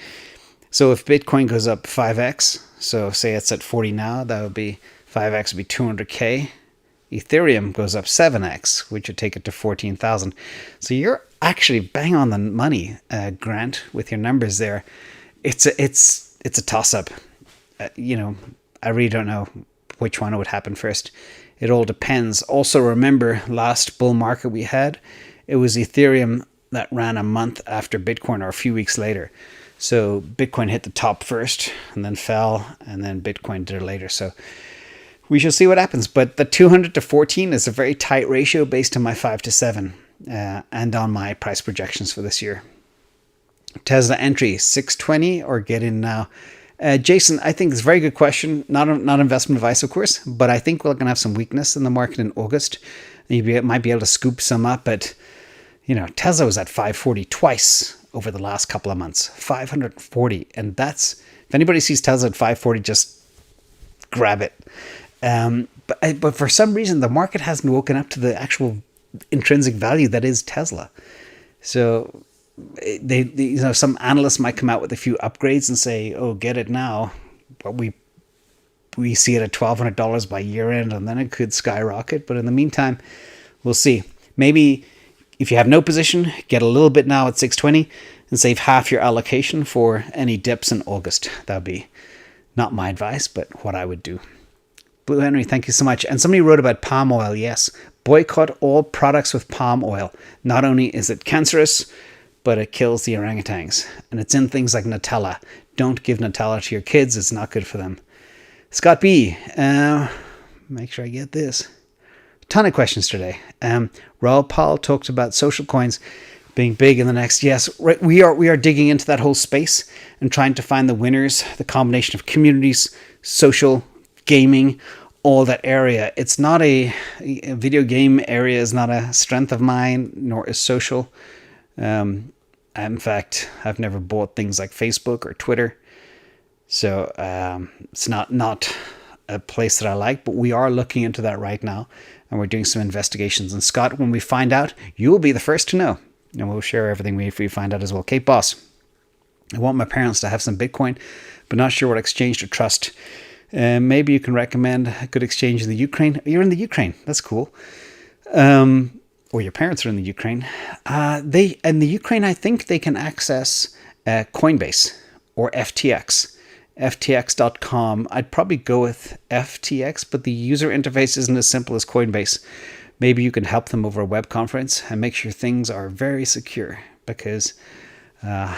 so if Bitcoin goes up 5x, so say it's at 40 now, that would be 5x would be 200k. Ethereum goes up 7x, which would take it to 14,000. So you're actually bang on the money, Grant, with your numbers there. It's a toss up. I really don't know which one would happen first. It all depends. Also, remember last bull market we had, it was Ethereum that ran a month after Bitcoin, or a few weeks later. So Bitcoin hit the top first and then fell, and then Bitcoin did it later. So we shall see what happens. But the 200 to 14 is a very tight ratio based on my 5 to 7 and on my price projections for this year. Tesla entry, 620 or get in now? Jason, I think it's a very good question. Not investment advice, of course, but I think we're going to have some weakness in the market in August. You might be able to scoop some up, but Tesla was at 540 twice over the last couple of months, 540. And that's, if anybody sees Tesla at 540, just grab it. But for some reason, the market hasn't woken up to the actual intrinsic value that is Tesla. So some analysts might come out with a few upgrades and say, "Oh, get it now," but we see it at $1,200 by year end, and then it could skyrocket. But in the meantime, we'll see. Maybe if you have no position, get a little bit now at 620 and save half your allocation for any dips in August. That would be not my advice, but what I would do. Blue Henry, thank you so much. And somebody wrote about palm oil. Yes, boycott all products with palm oil. Not only is it cancerous, but it kills the orangutans. And it's in things like Nutella. Don't give Nutella to your kids. It's not good for them. Scott B. Make sure I get this. Ton of questions today. Raul Paul talked about social coins being big in the next. Yes, right, we are digging into that whole space and trying to find the winners, the combination of communities, social, gaming, all that area. It's not a video game area is not a strength of mine, nor is social. In fact, I've never bought things like Facebook or Twitter. So it's not a place that I like, but we are looking into that right now. And we're doing some investigations. And Scott, when we find out, you will be the first to know. And we'll share everything we find out as well. Kate Boss, I want my parents to have some Bitcoin, but not sure what exchange to trust. Maybe you can recommend a good exchange in the Ukraine. You're in the Ukraine. That's cool. Or your parents are in the Ukraine. In the Ukraine, I think they can access Coinbase or FTX. FTX.com. I'd probably go with FTX, but the user interface isn't as simple as Coinbase. Maybe you can help them over a web conference and make sure things are very secure, because the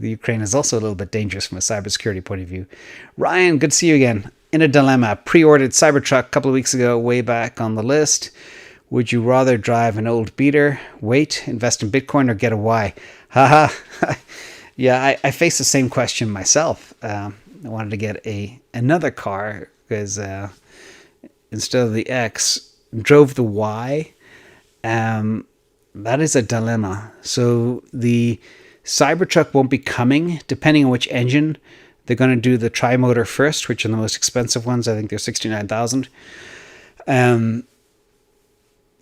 Ukraine is also a little bit dangerous from a cybersecurity point of view. Ryan, good to see you again. In a dilemma. Pre-ordered Cybertruck a couple of weeks ago, way back on the list. Would you rather drive an old beater, wait, invest in Bitcoin, or get a Y? Haha. Yeah, I faced the same question myself. I wanted to get another car because instead of the X, drove the Y. That is a dilemma. So the Cybertruck won't be coming, depending on which engine. They're going to do the tri-motor first, which are the most expensive ones. I think they're $69,000.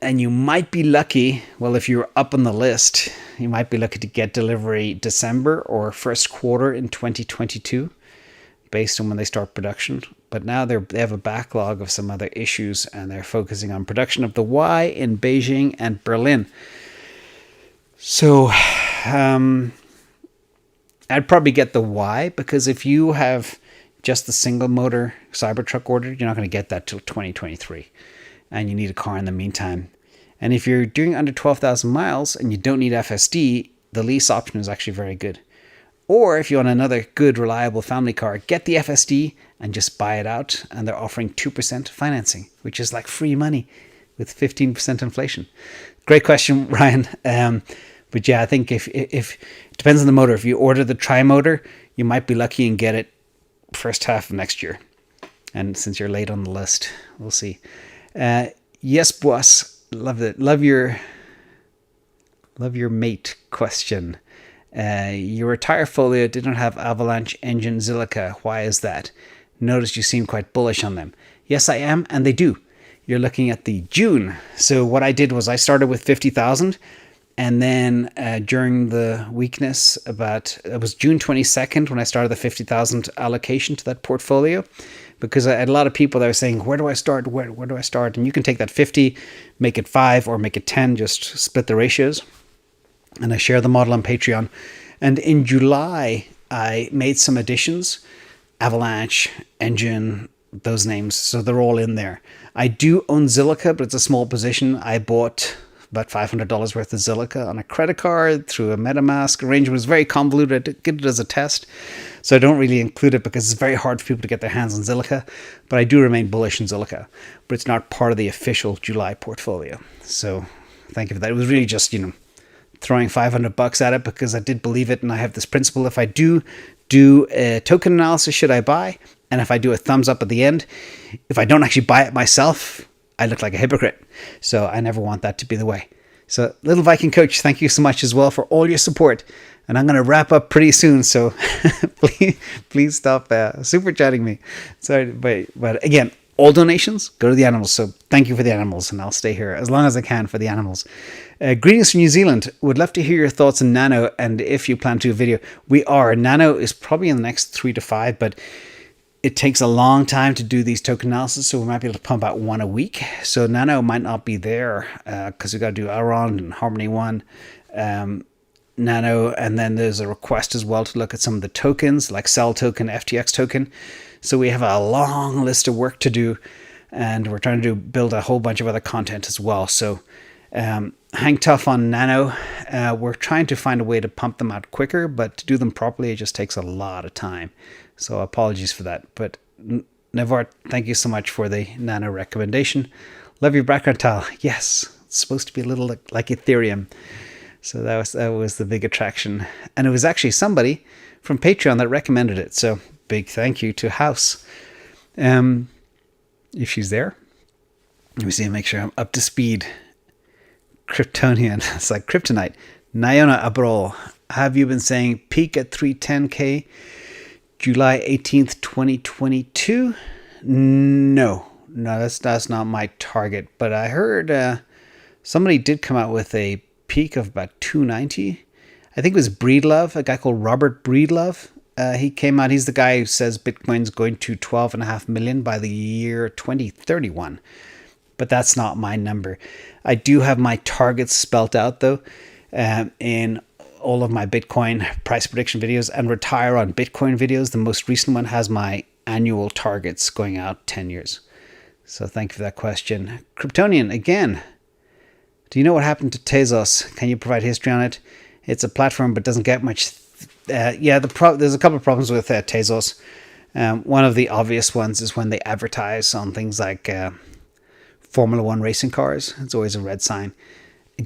And you might be lucky, well, if you're up on the list, you might be lucky to get delivery December or first quarter in 2022, based on when they start production. But now they have a backlog of some other issues, and they're focusing on production of the Y in Beijing and Berlin. So I'd probably get the Y, because if you have just the single motor Cybertruck ordered, you're not going to get that till 2023. And you need a car in the meantime. And if you're doing under 12,000 miles and you don't need FSD, the lease option is actually very good. Or if you want another good, reliable family car, get the FSD and just buy it out. And they're offering 2% financing, which is like free money with 15% inflation. Great question, Ryan. But yeah, I think if it depends on the motor. If you order the tri-motor, you might be lucky and get it first half of next year. And since you're late on the list, we'll see. Yes, boss. Love it. Love your mate question. Your retire folio did not have Avalanche Engine Zilliqa. Why is that? Notice you seem quite bullish on them. Yes, I am, and they do. You're looking at the June. So what I did was I started with 50,000, and then during the weakness, it was June 22nd when I started the 50,000 allocation to that portfolio, because I had a lot of people that were saying, where do I start? Where do I start? And you can take that 50, make it 5 or make it 10, just split the ratios. And I share the model on Patreon. And in July, I made some additions, Avalanche, Engine, those names. So they're all in there. I do own Zilliqa, but it's a small position. I bought about $500 worth of Zilliqa on a credit card through a MetaMask arrangement. It was very convoluted. I did it as a test, so I don't really include it because it's very hard for people to get their hands on Zilliqa. But I do remain bullish in Zilliqa, but it's not part of the official July portfolio. So thank you for that. It was really just, throwing $500 at it because I did believe it, and I have this principle: if I do a token analysis, should I buy? And if I do a thumbs up at the end, if I don't actually buy it myself, I look like a hypocrite. So I never want that to be the way. So Little Viking Coach, thank you so much as well for all your support. And I'm going to wrap up pretty soon. So please stop super chatting me. Sorry, but again, all donations go to the animals. So thank you for the animals, and I'll stay here as long as I can for the animals. Greetings from New Zealand. Would love to hear your thoughts on Nano, and if you plan to do a video. Nano is probably in the next 3 to 5, but it takes a long time to do these token analysis, so we might be able to pump out one a week. So Nano might not be there because we got to do Elrond and Harmony One, Nano, and then there's a request as well to look at some of the tokens like Cell token, FTX token. So we have a long list of work to do, and we're trying to build a whole bunch of other content as well. So hang tough on Nano. We're trying to find a way to pump them out quicker, but to do them properly, it just takes a lot of time. So apologies for that. But Nevart, thank you so much for the Nano recommendation. Love your background tile. Yes, it's supposed to be a little like Ethereum. So that was the big attraction. And it was actually somebody from Patreon that recommended it. So big thank you to House. If she's there. Let me see, make sure I'm up to speed. Kryptonian. It's like kryptonite. Nyona Abrol. Have you been saying peak at 310K July 18th, 2022? No, that's not my target. But I heard somebody did come out with a peak of about 290. I think it was Breedlove, a guy called Robert Breedlove. He came out. He's the guy who says Bitcoin's going to 12.5 million by the year 2031. But that's not my number. I do have my targets spelt out, though, in all of my Bitcoin price prediction videos and Retire on Bitcoin videos. The most recent one has my annual targets going out 10 years. So thank you for that question. Kryptonian, again, do you know what happened to Tezos? Can you provide history on it? It's a platform, but doesn't get much. There's a couple of problems with Tezos. One of the obvious ones is when they advertise on things like Formula One racing cars. It's always a red sign.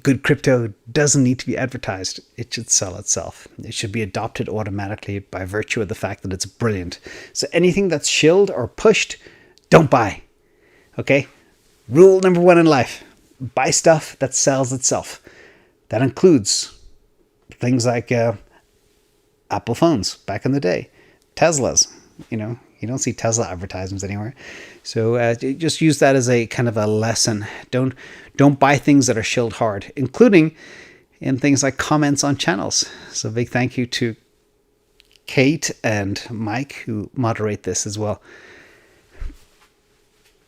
Good crypto doesn't need to be advertised. It should sell itself. It should be adopted automatically by virtue of the fact that it's brilliant. So anything that's shilled or pushed, don't buy. Okay? Rule number 1 in life. Buy stuff that sells itself. That includes things like Apple phones back in the day. Teslas. You don't see Tesla advertisements anywhere. So just use that as a kind of a lesson. Don't buy things that are shilled hard, including in things like comments on channels. So big thank you to Kate and Mike who moderate this as well.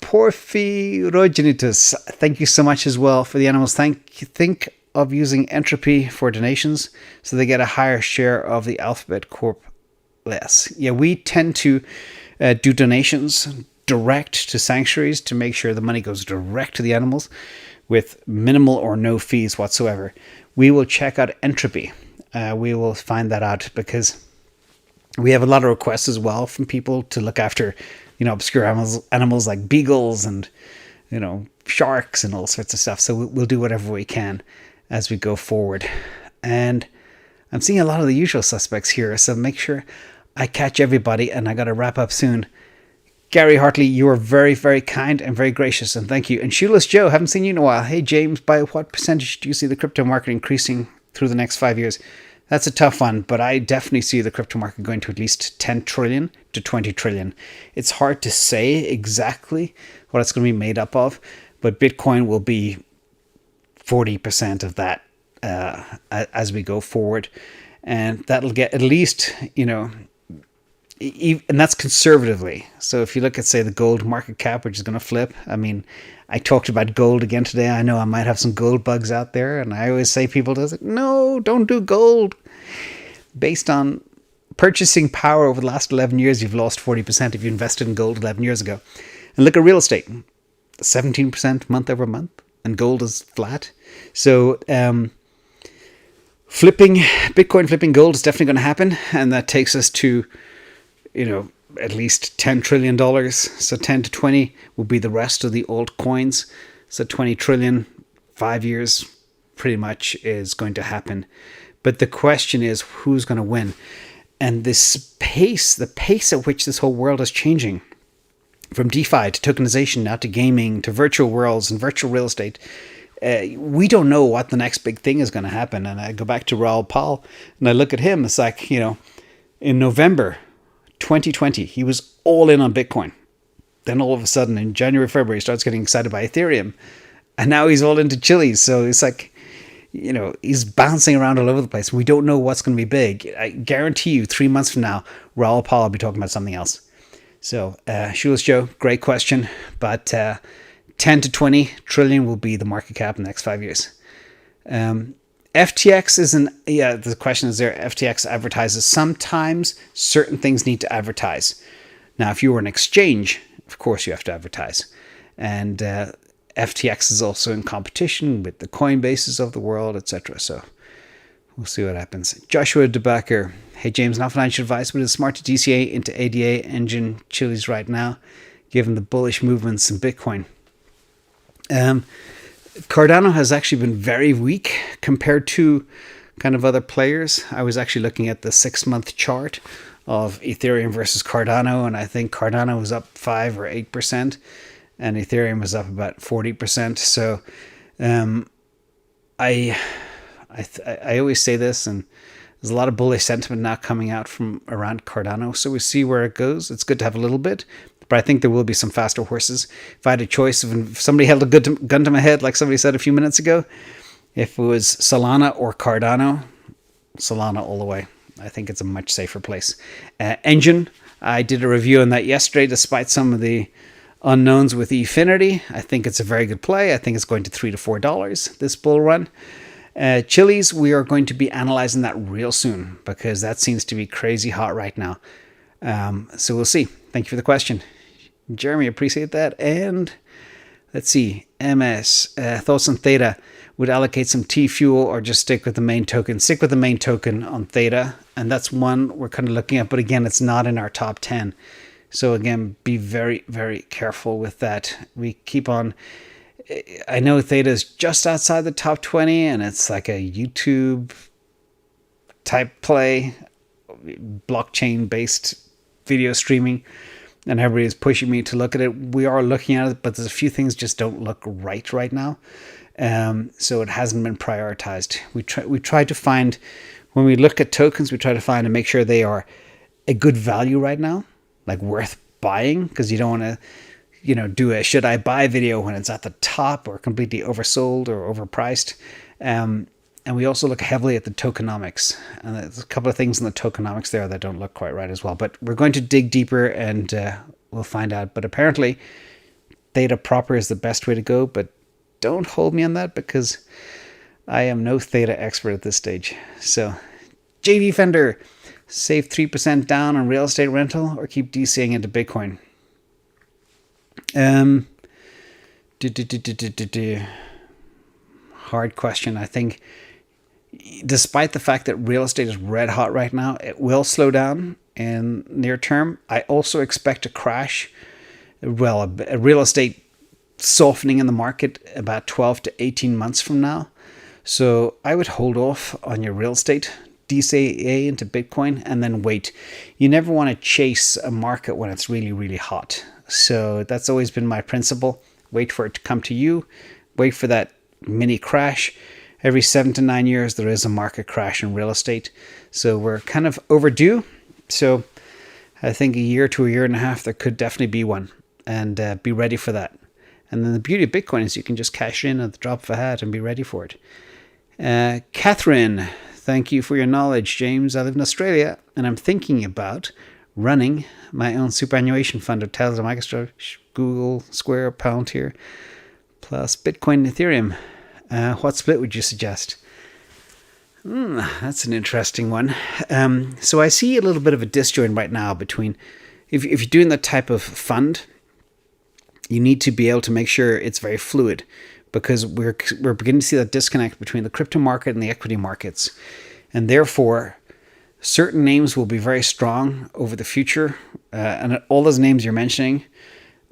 Porphyrogenitus, thank you so much as well for the animals. Think of using Entropy for donations so they get a higher share of the Alphabet Corp less. Yeah, we tend to do donations direct to sanctuaries to make sure the money goes direct to the animals with minimal or no fees whatsoever. We will check out Entropy. We will find that out because we have a lot of requests as well from people to look after, obscure animals like beagles and, sharks and all sorts of stuff. So we'll do whatever we can as we go forward. And I'm seeing a lot of the usual suspects here, so make sure I catch everybody, and I got to wrap up soon. Gary Hartley, you are very, very kind and very gracious, and thank you. And Shoeless Joe, haven't seen you in a while. Hey, James, by what percentage do you see the crypto market increasing through the next 5 years? That's a tough one, but I definitely see the crypto market going to at least 10 trillion to 20 trillion. It's hard to say exactly what it's going to be made up of, but Bitcoin will be 40% of that as we go forward. And that'll get at least, and that's conservatively. So if you look at, say, the gold market cap, which is going to flip, I mean, I talked about gold again today. I know I might have some gold bugs out there, and I always say people do it. No, don't do gold. Based on purchasing power over the last 11 years, you've lost 40% if you invested in gold 11 years ago. And look at real estate, 17% month over month, and gold is flat. So Bitcoin flipping gold is definitely going to happen, and that takes us to, at least $10 trillion. So 10 to 20 will be the rest of the altcoins. So 20 trillion, 5 years pretty much is going to happen. But the question is, who's going to win? And this pace, the pace at which this whole world is changing, from DeFi to tokenization, now to gaming, to virtual worlds and virtual real estate, we don't know what the next big thing is going to happen. And I go back to Raoul Pal and I look at him. It's like, in November 2020, he was all in on Bitcoin. Then all of a sudden in January, February, he starts getting excited by Ethereum. And now he's all into Chili's. So it's like, he's bouncing around all over the place. We don't know what's going to be big. I guarantee you 3 months from now, Raoul Pal will be talking about something else. So, Shoeless Joe, great question. But 10 to 20 trillion will be the market cap in the next 5 years. FTX the question is there, FTX advertises. Sometimes certain things need to advertise. Now, if you were an exchange, of course you have to advertise. And FTX is also in competition with the Coinbases of the world, etc. So we'll see what happens. Joshua DeBacker. Hey, James, not financial advice, but it's smart to DCA into ADA engine Chili's right now, given the bullish movements in Bitcoin. Cardano has actually been very weak compared to kind of other players. I was actually looking at the 6-month chart of Ethereum versus Cardano, and I think Cardano was up 5 or 8%, and Ethereum was up about 40%. So I always say this, and there's a lot of bullish sentiment now coming out from around Cardano. So we see where it goes. It's good to have a little bit, but I think there will be some faster horses. If I had a choice, if somebody held a gun to my head, like somebody said a few minutes ago, if it was Solana or Cardano, Solana all the way. I think it's a much safer place. Engine, I did a review on that yesterday, despite some of the unknowns with Efinity. I think it's a very good play. I think it's going to $3 to $4 this bull run. Chili's, we are going to be analyzing that real soon because that seems to be crazy hot right now. So we'll see. Thank you for the question, Jeremy. Appreciate that. And let's see, MS, thoughts on Theta. Would allocate some T-Fuel or just stick with the main token? Stick with the main token on Theta. And that's one we're kind of looking at. But again, it's not in our top 10. So again, be very, very careful with that. We keep on... I know Theta is just outside the top 20, and it's like a YouTube type play, blockchain-based video streaming, and everybody is pushing me to look at it. We are looking at it, but there's a few things just don't look right now. So it hasn't been prioritized. We try to find, when we look at tokens, we try to find and make sure they are a good value right now, like worth buying, because you don't want to, do a should I buy video when it's at the top or completely oversold or overpriced. And we also look heavily at the tokenomics. And there's a couple of things in the tokenomics there that don't look quite right as well. But we're going to dig deeper and we'll find out. But apparently, Theta proper is the best way to go. But don't hold me on that because I am no Theta expert at this stage. So, JD Fender, save 3% down on real estate rental or keep DCing into Bitcoin? Hard question. I think despite the fact that real estate is red hot right now, it will slow down in near term. I also expect a crash, a real estate softening in the market about 12 to 18 months from now. So I would hold off on your real estate, DCA into Bitcoin, and then wait. You never want to chase a market when it's really, really hot. So that's always been my principle. Wait for it to come to you. Wait for that mini crash. every 7 to 9 years there is a market crash in real estate. So we're kind of overdue. So I think a year to a year and a half, there could definitely be one, and be ready for that. And then the beauty of Bitcoin is you can just cash in at the drop of a hat and be ready for it. Catherine, thank you for your knowledge. James, I live in Australia and I'm thinking about running my own superannuation fund of Tesla, MicroStrategy, Google, Square, Palantir, plus Bitcoin and Ethereum. What split would you suggest? That's an interesting one. So I see a little bit of a disjoint right now between, if you're doing that type of fund, you need to be able to make sure it's very fluid, because we're beginning to see that disconnect between the crypto market and the equity markets. And therefore, certain names will be very strong over the future. And all those names you're mentioning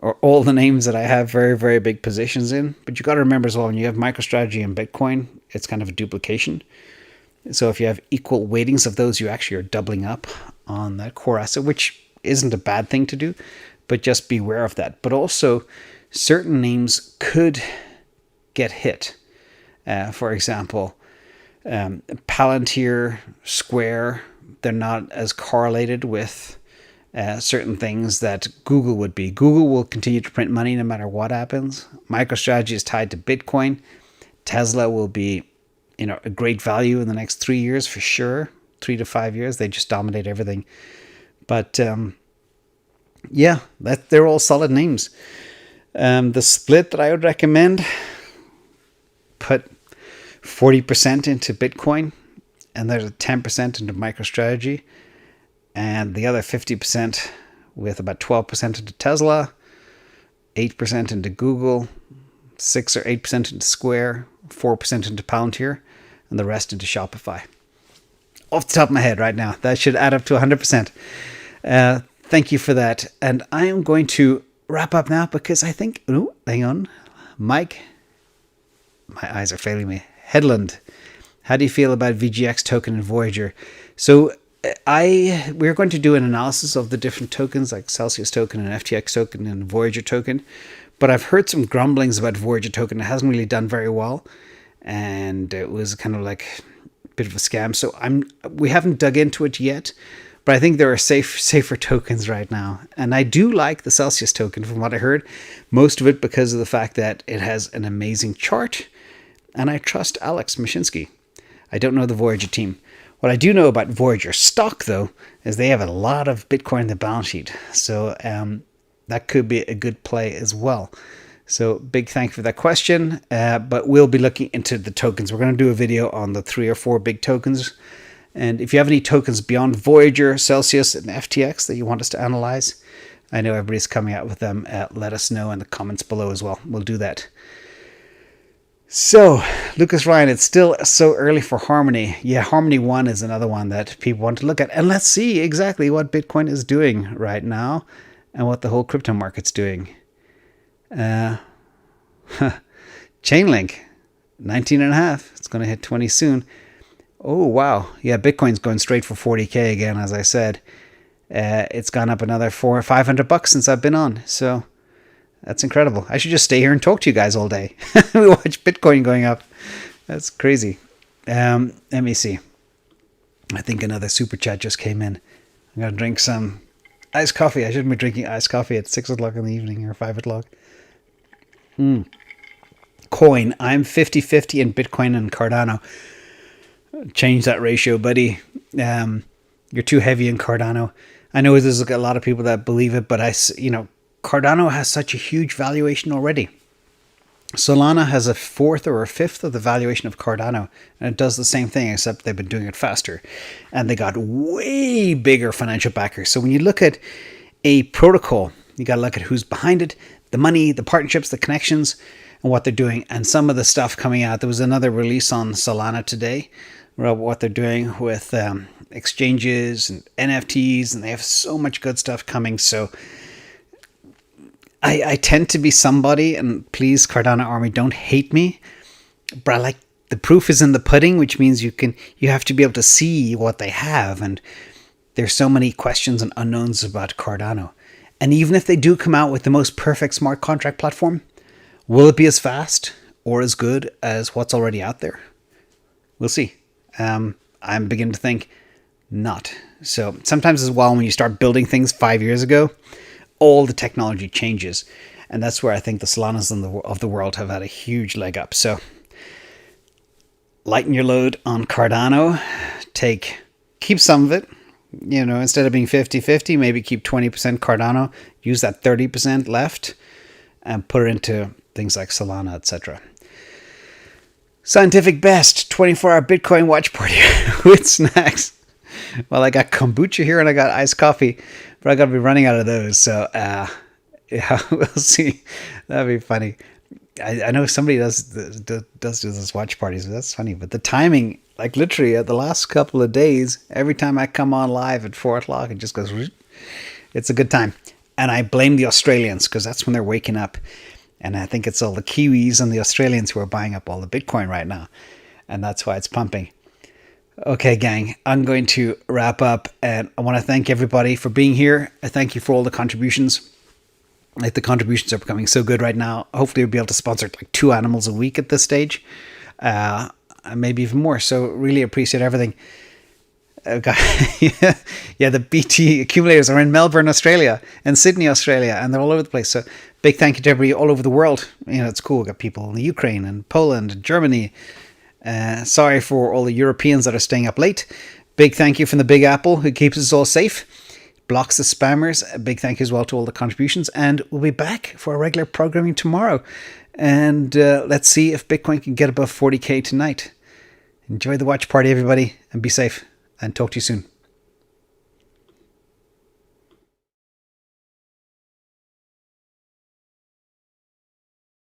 are all the names that I have very, very big positions in. But you got to remember as well, when you have MicroStrategy and Bitcoin, it's kind of a duplication. So if you have equal weightings of those, you actually are doubling up on that core asset, which isn't a bad thing to do, but just be aware of that. But also, certain names could get hit. For example, Palantir, Square, they're not as correlated with certain things that Google would be. Google will continue to print money no matter what happens. MicroStrategy is tied to Bitcoin. Tesla will be, a great value in the next 3 years for sure. 3 to 5 years, they just dominate everything. But they're all solid names. The split that I would recommend: put 40% into Bitcoin, and there's a 10% into MicroStrategy, and the other 50% with about 12% into Tesla, 8% into Google, 6 or 8% into Square, 4% into Palantir, and the rest into Shopify. Off the top of my head right now, that should add up to 100%. Thank you for that. And I am going to wrap up now because I think, hang on, Mike, my eyes are failing me. Headland, how do you feel about VGX token and Voyager? So we're going to do an analysis of the different tokens like Celsius token and FTX token and Voyager token. But I've heard some grumblings about Voyager token. It hasn't really done very well, and it was kind of like a bit of a scam. So we haven't dug into it yet, but I think there are safer tokens right now. And I do like the Celsius token from what I heard, most of it because of the fact that it has an amazing chart, and I trust Alex Mashinsky. I don't know the Voyager team. What I do know about Voyager stock, though, is they have a lot of Bitcoin in the balance sheet. So that could be a good play as well. So big thank you for that question. But we'll be looking into the tokens. We're going to do a video on the 3 or 4 big tokens. And if you have any tokens beyond Voyager, Celsius, and FTX that you want us to analyze, I know everybody's coming out with them. Let us know in the comments below as well. We'll do that. So, Lucas Ryan, it's still so early for Harmony. Yeah, Harmony 1 is another one that people want to look at. And let's see exactly what Bitcoin is doing right now and what the whole crypto market's doing. Chainlink, 19.5. It's going to hit 20 soon. Oh, wow. Yeah, Bitcoin's going straight for 40K again, as I said. It's gone up another $400 or $500 since I've been on. So that's incredible. I should just stay here and talk to you guys all day. We watch Bitcoin going up. That's crazy. Let me see. I think another super chat just came in. I'm going to drink some iced coffee. I shouldn't be drinking iced coffee at 6 o'clock in the evening or 5 o'clock. Coin. I'm 50-50 in Bitcoin and Cardano. Change that ratio, buddy. You're too heavy in Cardano. I know there's a lot of people that believe it, but Cardano has such a huge valuation already. Solana has a 4th or a 5th of the valuation of Cardano, and it does the same thing, except they've been doing it faster. And they got way bigger financial backers. So when you look at a protocol, you got to look at who's behind it, the money, the partnerships, the connections, and what they're doing. And some of the stuff coming out, there was another release on Solana today, what they're doing with exchanges and NFTs, and they have so much good stuff coming. So I tend to be somebody, and please, Cardano Army, don't hate me, but I like the proof is in the pudding, which means you have to be able to see what they have, and there's so many questions and unknowns about Cardano. And even if they do come out with the most perfect smart contract platform, will it be as fast or as good as what's already out there? We'll see. I'm beginning to think not. So sometimes as well, when you start building things 5 years ago, all the technology changes. And that's where I think the Solanas of the world have had a huge leg up. So lighten your load on Cardano. Keep some of it. You know, instead of being 50-50, maybe keep 20% Cardano. Use that 30% left and put it into things like Solana, etc. Scientific Best 24-hour Bitcoin watch party with snacks. Well, I got kombucha here and I got iced coffee, but I got to be running out of those. So, yeah, we'll see. That'd be funny. I know somebody does do those watch parties, but that's funny. But the timing, like literally the last couple of days, every time I come on live at 4 o'clock, it just goes, it's a good time. And I blame the Australians because that's when they're waking up. And I think it's all the Kiwis and the Australians who are buying up all the Bitcoin right now. And that's why it's pumping. Okay, gang, I'm going to wrap up. And I want to thank everybody for being here. I thank you for all the contributions. Like the contributions are becoming so good right now. Hopefully we'll be able to sponsor like 2 animals a week at this stage. And maybe even more. So really appreciate everything. Yeah, the BT accumulators are in Melbourne, Australia and Sydney, Australia, and they're all over the place. So big thank you to everybody all over the world. You know, it's cool. We've got people in the Ukraine and Poland and Germany. Sorry for all the Europeans that are staying up late. Big thank you from the Big Apple who keeps us all safe. Blocks the spammers. A big thank you as well to all the contributions. And we'll be back for our regular programming tomorrow. And let's see if Bitcoin can get above 40K tonight. Enjoy the watch party, everybody, and be safe. And talk to you soon.